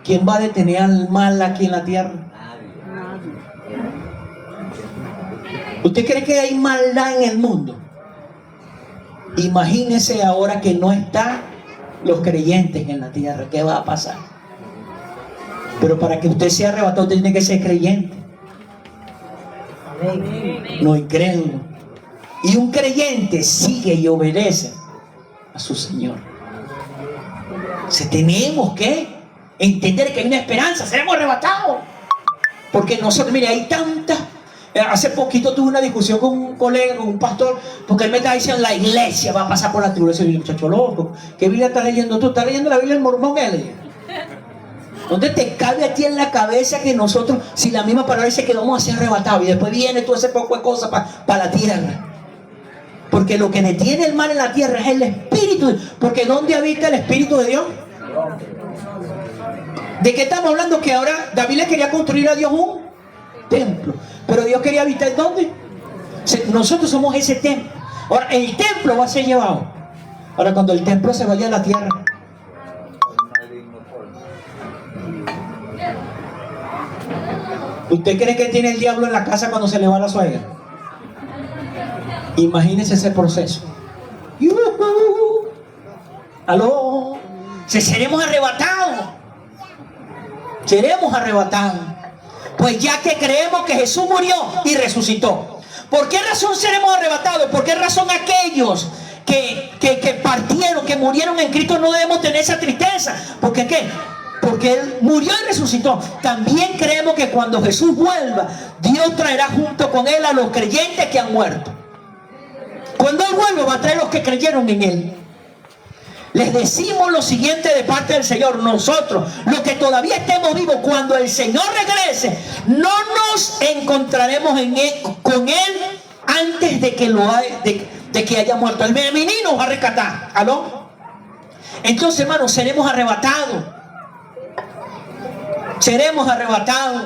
¿quién va a detener al mal aquí en la tierra? ¿Usted cree que hay maldad en el mundo? Imagínese ahora que no están los creyentes en la tierra. ¿Qué va a pasar? Pero para que usted sea arrebatado, usted tiene que ser creyente. No incrédulo. Y un creyente sigue y obedece a su Señor. Tenemos que entender que hay una esperanza. Seremos arrebatados. Porque nosotros, mire, hay tantas. Hace poquito tuve una discusión con un colega, con un pastor, porque él me estaba diciendo: la iglesia va a pasar por la tribulación. Y yo, muchacho loco, ¿qué Biblia estás leyendo tú? ¿Estás leyendo la Biblia del mormón él? ¿Dónde te cabe a ti en la cabeza que nosotros, si la misma palabra dice que vamos a ser arrebatados y después viene todo ese poco de cosas para la tierra? Porque lo que detiene el mal en la tierra es el Espíritu. Porque ¿dónde habita el Espíritu de Dios? ¿De qué estamos hablando? Que ahora David le quería construir a Dios un templo, pero Dios quería habitar ¿en dónde? Nosotros somos ese templo. Ahora el templo va a ser llevado. Ahora cuando el templo se vaya a la tierra, ¿usted cree que tiene el diablo en la casa cuando se le va la suegra? Imagínese ese proceso. ¿Aló? Seremos arrebatados. Seremos arrebatados. Pues ya que creemos que Jesús murió y resucitó. ¿Por qué razón seremos arrebatados? ¿Por qué razón aquellos que partieron, que murieron en Cristo, no debemos tener esa tristeza? ¿Por qué? Porque Él murió y resucitó. También creemos que cuando Jesús vuelva, Dios traerá junto con Él a los creyentes que han muerto. Cuando Él vuelva, va a traer los que creyeron en Él. Les decimos lo siguiente de parte del Señor: nosotros, los que todavía estemos vivos, cuando el Señor regrese, no nos encontraremos con Él antes de que haya muerto. El menino nos va a rescatar. ¿Aló? Entonces, hermanos, seremos arrebatados. Seremos arrebatados.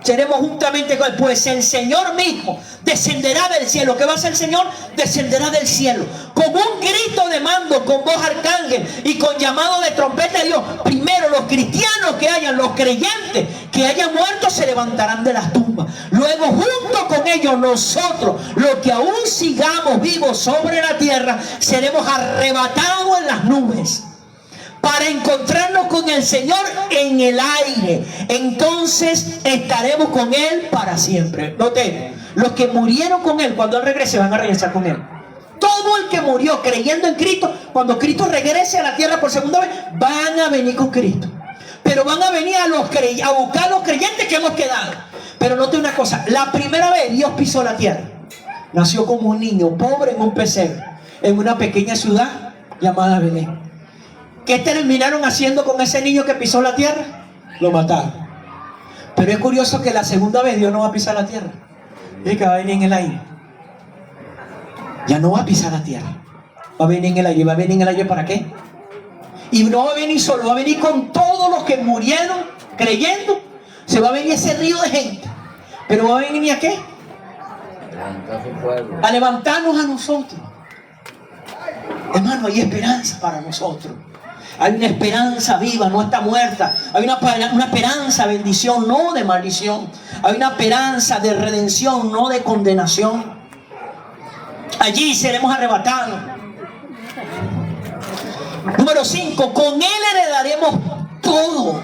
Seremos juntamente con Él. Pues el Señor mismo descenderá del cielo. ¿Qué va a hacer el Señor? Descenderá del cielo con un grito de mando, con voz arcángel y con llamado de trompeta de Dios. Primero los cristianos que hayan, los creyentes que hayan muerto, se levantarán de las tumbas. Luego junto con ellos nosotros, los que aún sigamos vivos sobre la tierra, seremos arrebatados en las nubes para encontrarnos con el Señor en el aire. Entonces estaremos con Él para siempre. Noten, los que murieron con Él, cuando Él regrese, van a regresar con Él. Todo el que murió creyendo en Cristo, cuando Cristo regrese a la tierra por segunda vez, van a venir con Cristo. Pero van a venir a buscar a los creyentes que hemos quedado. Pero noten una cosa: la primera vez Dios pisó la tierra, nació como un niño pobre en un pesebre, en una pequeña ciudad llamada Belén. ¿Qué terminaron haciendo con ese niño que pisó la tierra? Lo mataron. Pero es curioso que la segunda vez Dios no va a pisar la tierra. Dice que va a venir en el aire. Ya no va a pisar la tierra. Va a venir en el aire. ¿Va a venir en el aire para qué? Y no va a venir solo, va a venir con todos los que murieron creyendo. Se va a venir ese río de gente. Pero va a venir ¿a qué? A levantarnos a nosotros. Hermano, hay esperanza para nosotros. Hay una esperanza viva, no está muerta. Hay una esperanza de bendición, no de maldición. Hay una esperanza de redención, no de condenación. Allí seremos arrebatados. Número 5, con Él heredaremos todo.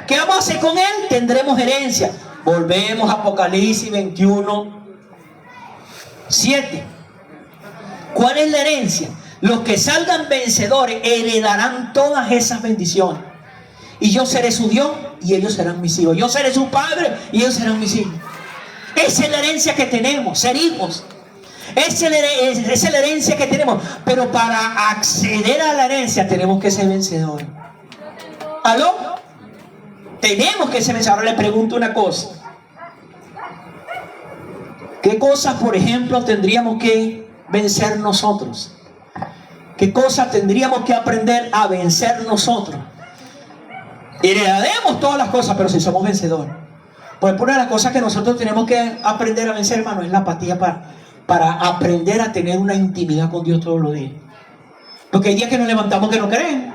¿Qué vamos a hacer con Él? Tendremos herencia. Volvemos a Apocalipsis 21, 7. ¿Cuál es la herencia? Los que salgan vencedores heredarán todas esas bendiciones. Y yo seré su Dios y ellos serán mis hijos. Yo seré su padre y ellos serán mis hijos. Esa es la herencia que tenemos, ser hijos. Esa es la herencia que tenemos. Pero para acceder a la herencia tenemos que ser vencedores. ¿Aló? Tenemos que ser vencedores. Ahora le pregunto una cosa. ¿Qué cosas, por ejemplo, tendríamos que vencer nosotros? ¿Qué cosas tendríamos que aprender a vencer nosotros? Heredaremos todas las cosas, pero si somos vencedores. Pues una de las cosas que nosotros tenemos que aprender a vencer, hermano, es la apatía para aprender a tener una intimidad con Dios todos los días. Porque hay días que nos levantamos que no creen.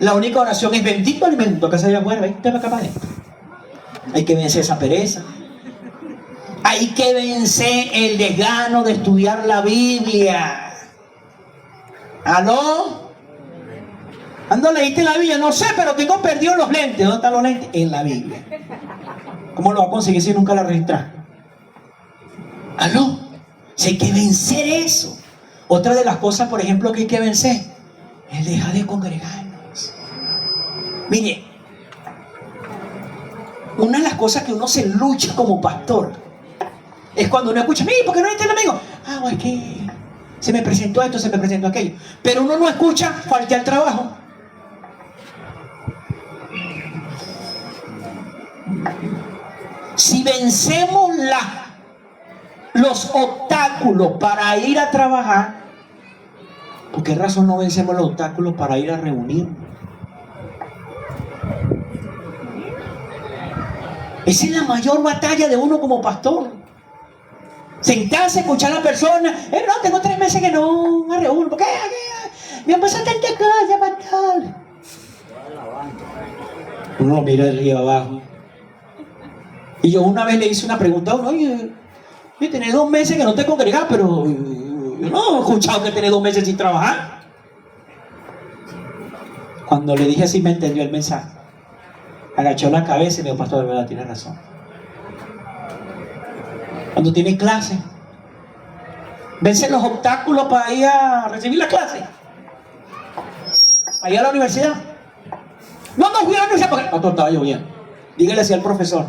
La única oración es: bendito alimento que se haya afuera, vente para acá para adentro. Hay que vencer esa pereza. Hay que vencer el desgano de estudiar la Biblia. ¿Aló? ¿Cuándo leíste la Biblia? No sé, pero tengo perdido los lentes. ¿Dónde están los lentes? En la Biblia. ¿Cómo lo va a conseguir si nunca la registraste? ¿Aló? Si hay que vencer eso. Otra de las cosas, por ejemplo, que hay que vencer es dejar de congregarnos. Mire, una de las cosas que uno se lucha como pastor es cuando uno escucha: mire, ¿por qué no está el amigo? Ah, es que se me presentó esto, se me presentó aquello. Pero uno no escucha: falté al trabajo. Si vencemos los obstáculos para ir a trabajar, ¿por qué razón no vencemos los obstáculos para ir a reunirnos? Esa es la mayor batalla de uno como pastor. Sentarse, escuchar a la persona: no, tengo 3 meses que no me reúno. ¿Por qué? Me han pasado tanta cosa, pastor. Uno lo mira de arriba abajo. Y yo una vez le hice una pregunta a uno: oye, tenés 2 meses que no te congregas, pero yo no he escuchado que tenés 2 meses sin trabajar. Cuando le dije así, me entendió el mensaje. Agachó la cabeza y me dijo: pastor, de verdad, tiene razón. Cuando tiene clase, vence los obstáculos para ir a recibir la clase. Allá a la universidad. No fui a la universidad porque pastor, estaba lloviendo. Dígale así al profesor.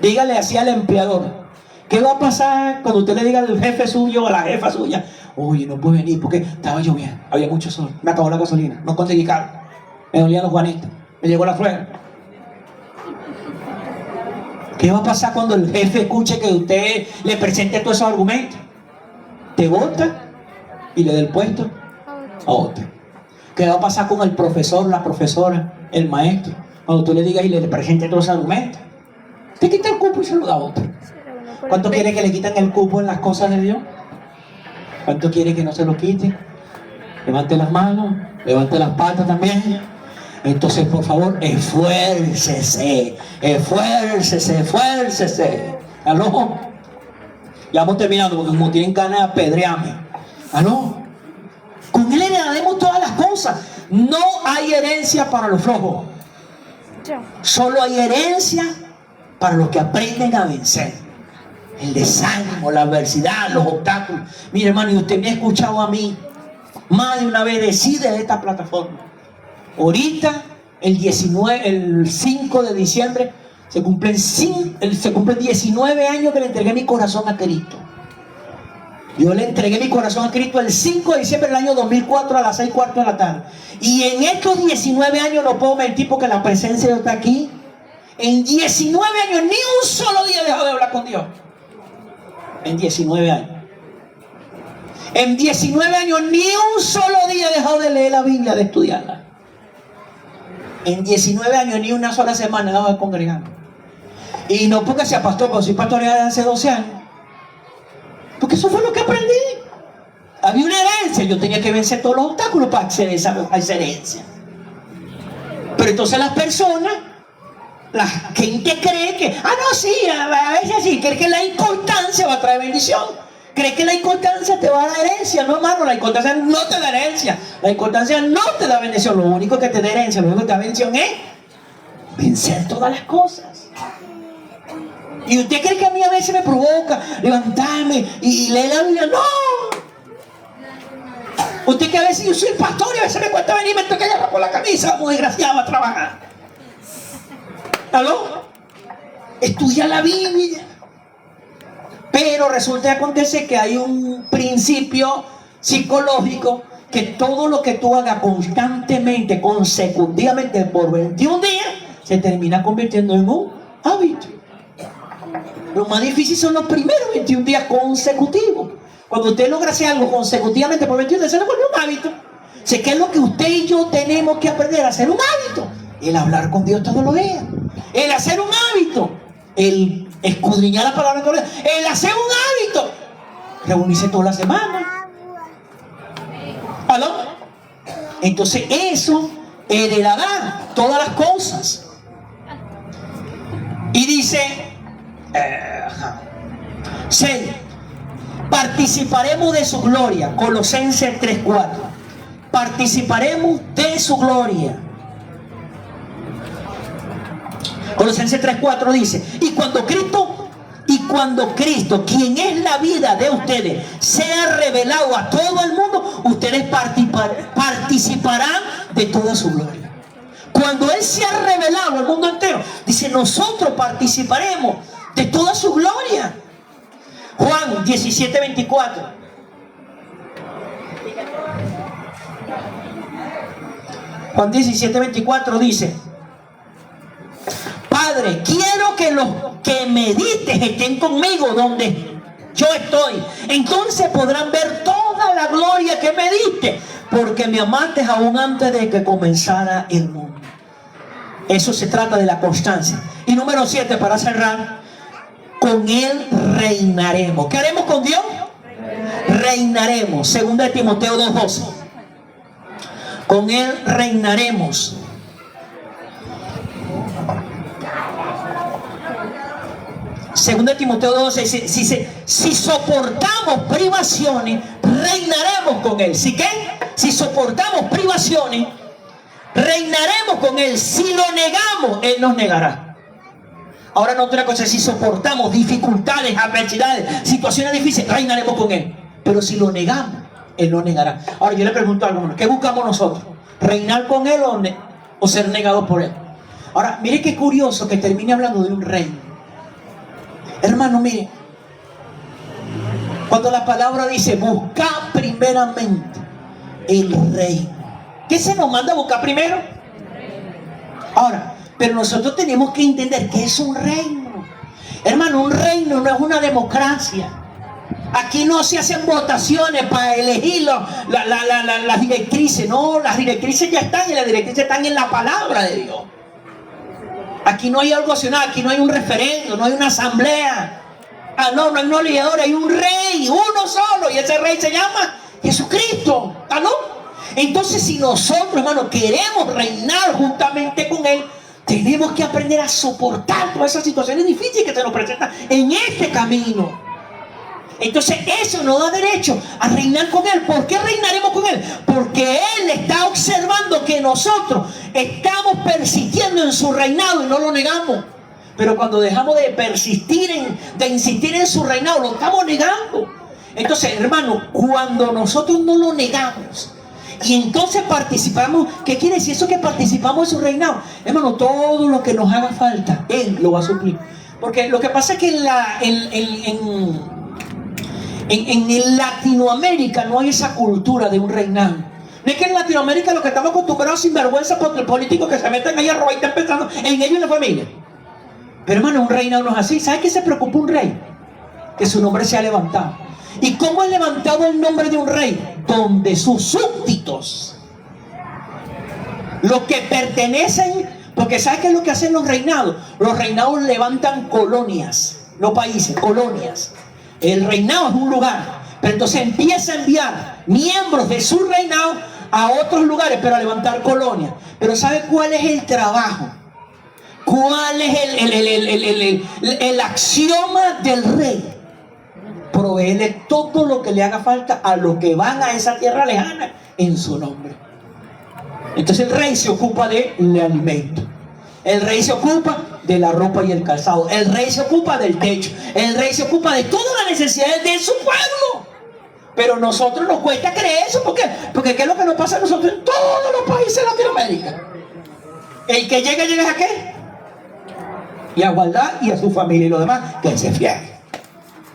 Dígale así al empleador. ¿Qué va a pasar cuando usted le diga al jefe suyo o a la jefa suya: oye, no puedo venir porque estaba lloviendo, había mucho sol, me acabó la gasolina, no conseguí carro, me dolían los juanitos, me llegó la suegra? ¿Qué va a pasar cuando el jefe escuche que usted le presente todos esos argumentos? Te vota y le da el puesto a otro. ¿Qué va a pasar con el profesor, la profesora, el maestro, cuando tú le digas y le presente todos esos argumentos? Te quita el cupo y se lo da a otro. ¿Cuánto quiere que le quitan el cupo en las cosas de Dios? ¿Cuánto quiere que no se lo quite? Levante las manos, levante las patas también. Entonces, por favor, esfuércese, esfuércese, esfuércese. ¿Aló? Ya vamos terminando porque como tienen ganas de apedrearme. ¿Aló? Con Él heredaremos todas las cosas. No hay herencia para los flojos. Solo hay herencia para los que aprenden a vencer. El desánimo, la adversidad, los obstáculos. Mire, hermano, y usted me ha escuchado a mí más de una vez decir de esta plataforma: ahorita, el 5 de diciembre, se cumplen 19 años que le entregué mi corazón a Cristo. Yo le entregué mi corazón a Cristo el 5 de diciembre del año 2004 a las 6:15 de la tarde. Y en estos 19 años no puedo mentir porque la presencia de Dios está aquí. En 19 años, ni un solo día he dejado de hablar con Dios. En 19 años. En 19 años, ni un solo día he dejado de leer la Biblia, de estudiarla. En 19 años, ni una sola semana he dejado de congregarme. Y no porque sea pastor, porque soy pastor desde hace 12 años. Porque eso fue lo que aprendí. Había una herencia, yo tenía que vencer todos los obstáculos para acceder a esa herencia. Pero entonces las personas, la gente cree que, no, sí, a veces sí, cree que la inconstancia va a traer bendición. Cree que la inconstancia te va a dar herencia. No, hermano, la inconstancia no te da herencia. La inconstancia no te da bendición. Lo único que te da herencia, lo único que te da bendición es vencer todas las cosas. Y usted cree que a mí a veces me provoca levantarme y leer la Biblia. ¡No! Usted que a veces yo soy el pastor y a veces me cuesta venir y me toca agarrar por la camisa, muy desgraciado, a trabajar. ¿Aló? Estudia la Biblia. Pero resulta y acontece que hay un principio psicológico que todo lo que tú hagas constantemente, consecutivamente por 21 días, se termina convirtiendo en un hábito. Lo más difícil son los primeros 21 días consecutivos. Cuando usted logra hacer algo consecutivamente por 21 días, se le vuelve un hábito. Sé que es lo que usted y yo tenemos que aprender a hacer un hábito. El hablar con Dios todos los días. El hacer un hábito. El escudriñar la palabra todos los días. El hacer un hábito. Reunirse toda la semana. ¿Aló? Entonces eso heredará todas las cosas. Y dice 6. Participaremos de su gloria. Colosenses 3:4. Participaremos de su gloria. Colosenses 3:4 dice: y cuando Cristo, quien es la vida de ustedes, sea revelado a todo el mundo, ustedes participarán de toda su gloria. Cuando Él se ha revelado al mundo entero, dice, nosotros participaremos de toda su gloria. Juan 17:24. Juan 17:24 dice: Padre, quiero que los que me diste estén conmigo donde yo estoy. Entonces podrán ver toda la gloria que me diste, porque me amaste aún antes de que comenzara el mundo. Eso se trata de la constancia. Y número 7, para cerrar: con Él reinaremos. ¿Qué haremos con Dios? Reinaremos. Segunda de Timoteo 2:12. Con Él reinaremos. Segunda de Timoteo 2:6 si soportamos privaciones, reinaremos con Él. ¿Sí qué? Si soportamos privaciones, reinaremos con Él. Si lo negamos, Él nos negará. Ahora no, otra cosa, si soportamos dificultades, adversidades, situaciones difíciles, reinaremos con Él. Pero si lo negamos, Él nos negará. Ahora yo le pregunto algo, ¿qué buscamos nosotros? ¿Reinar con Él o ser negados por Él? Ahora, mire qué curioso que termine hablando de un reino. Hermano, mire, cuando la palabra dice buscar primeramente el reino, ¿qué se nos manda a buscar primero? Ahora, pero nosotros tenemos que entender que es un reino. Hermano, un reino no es una democracia. Aquí no se hacen votaciones para elegir las directrices. No, las directrices ya están, y las directrices están en la palabra de Dios. Aquí no hay algo opcional, aquí no hay un referendo, no hay una asamblea. No hay un liderazgo, hay un rey, uno solo, y ese rey se llama Jesucristo. ¿No? Entonces, si nosotros, hermano, queremos reinar juntamente con Él, tenemos que aprender a soportar todas esas situaciones difíciles que se nos presentan en este camino. Entonces eso nos da derecho a reinar con Él. ¿Por qué reinaremos con Él? Porque Él está observando que nosotros estamos persistiendo en su reinado y no lo negamos. Pero cuando dejamos de persistir, de insistir en su reinado, lo estamos negando. Entonces, hermano, cuando nosotros no lo negamos y entonces participamos, ¿qué quiere decir eso? Que participamos en su reinado. Hermano, todo lo que nos haga falta, Él lo va a suplir. Porque lo que pasa es que en Latinoamérica no hay esa cultura de un reinado. No es que en Latinoamérica lo que estamos acostumbrados sin vergüenza por los políticos que se meten ahí a robar y están pensando en ellos y en la familia. Pero hermano, un reinado no es así. ¿Sabe qué se preocupa un rey? Que su nombre sea levantado. ¿Y cómo es levantado el nombre de un rey? Donde sus súbditos, los que pertenecen, porque ¿sabe qué es lo que hacen los reinados? Los reinados levantan colonias, no países, colonias. El reinado es un lugar, pero entonces empieza a enviar miembros de su reinado a otros lugares, pero a levantar colonias. Pero ¿sabe cuál es el trabajo? ¿Cuál es el axioma del rey? Proveerle todo lo que le haga falta a los que van a esa tierra lejana en su nombre. Entonces el rey se ocupa del alimento. El rey se ocupa de la ropa y el calzado. El rey se ocupa del techo. El rey se ocupa de todas las necesidades de su pueblo. Pero a nosotros nos cuesta creer eso. ¿Por qué? Porque ¿qué es lo que nos pasa a nosotros en todos los países de Latinoamérica? El que llega ¿a qué? Y a guardar y a su familia y lo demás, que se fiel.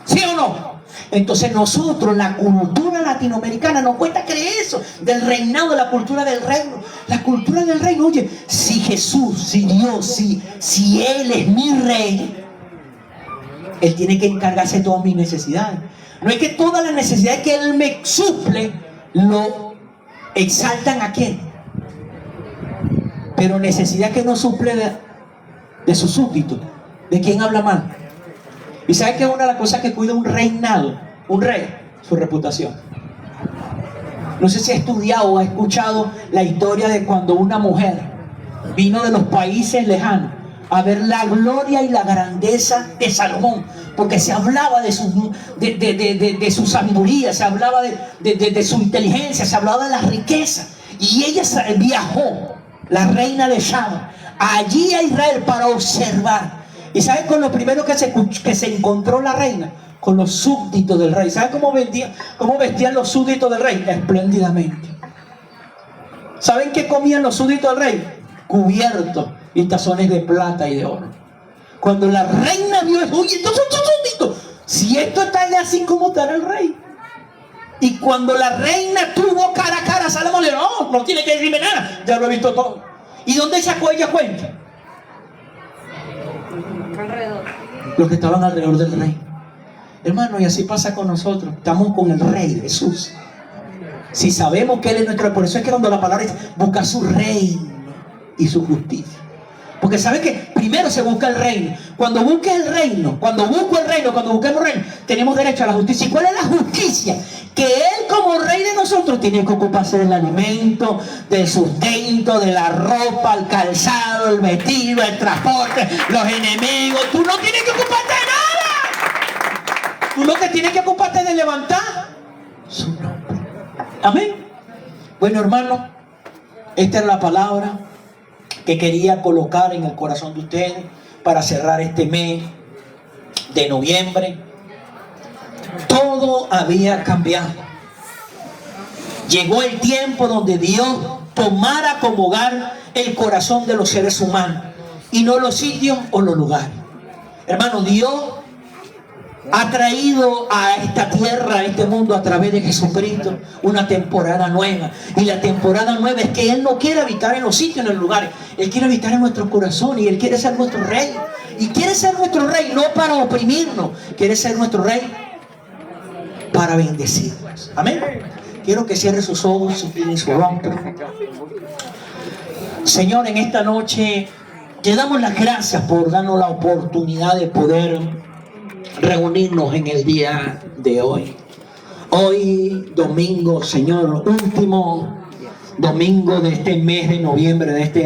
¿Sí o no? Entonces nosotros, la cultura latinoamericana, nos cuesta creer eso, del reinado, de la cultura del reino. La cultura del reino, oye, si Jesús, si Dios, si Él es mi rey, Él tiene que encargarse de todas mis necesidades. No es que todas las necesidades que Él me suple lo exaltan a quién, pero necesidad que no suple de sus súbditos. ¿De quién habla mal? ¿Y sabe que es una de las cosas que cuida un reinado? Un rey, su reputación. No sé si ha estudiado o ha escuchado la historia de cuando una mujer vino de los países lejanos a ver la gloria y la grandeza de Salomón, porque se hablaba de su sabiduría, se hablaba de su inteligencia, se hablaba de la riqueza. Y ella viajó, la reina de Sheba, allí a Israel para observar. ¿Y sabe con lo primero que se encontró la reina? Con los súbditos del rey. ¿Sabe cómo vestían los súbditos del rey? Espléndidamente. ¿Saben qué comían los súbditos del rey? Cubiertos y tazones de plata y de oro. Cuando la reina vio eso, oye, estos son tus súbditos. Si esto está así, ¿cómo estará el rey? Y cuando la reina tuvo cara a cara a Salomón, le dijo, no tiene que decirme nada, ya lo he visto todo. ¿Y dónde sacó ella cuenta? Alrededor. Los que estaban alrededor del rey. Hermano, y así pasa con nosotros. Estamos con el Rey Jesús. Si sabemos que Él es nuestro... Por eso es que cuando la palabra dice, busca su reino y su justicia. Porque sabe que primero se busca el reino. Cuando busques el reino, cuando busquemos el reino, tenemos derecho a la justicia. ¿Y cuál es la justicia? Que Él como Rey de nosotros tiene que ocuparse del alimento, del sustento, de la ropa, el calzado, el vestido, el transporte, los enemigos. Tú no tienes que ocuparte de nada. Tú lo que tienes que ocuparte es de levantar su nombre. Amén. Bueno, hermano, esta es la palabra que quería colocar en el corazón de ustedes para cerrar este mes de noviembre. Todo había cambiado. Llegó el tiempo donde Dios tomara como hogar el corazón de los seres humanos y no los sitios o los lugares. Hermano, Dios ha traído a esta tierra, a este mundo, a través de Jesucristo, una temporada nueva. Y la temporada nueva es que Él no quiere habitar en los sitios, en los lugares. Él quiere habitar en nuestro corazón y Él quiere ser nuestro Rey. Y quiere ser nuestro Rey no para oprimirnos, quiere ser nuestro Rey para bendecirnos. Amén. Quiero que cierre sus ojos, y su rostro. Señor, en esta noche te damos las gracias por darnos la oportunidad de poder reunirnos en el día de hoy. Hoy domingo, Señor, último domingo de este mes de noviembre, de este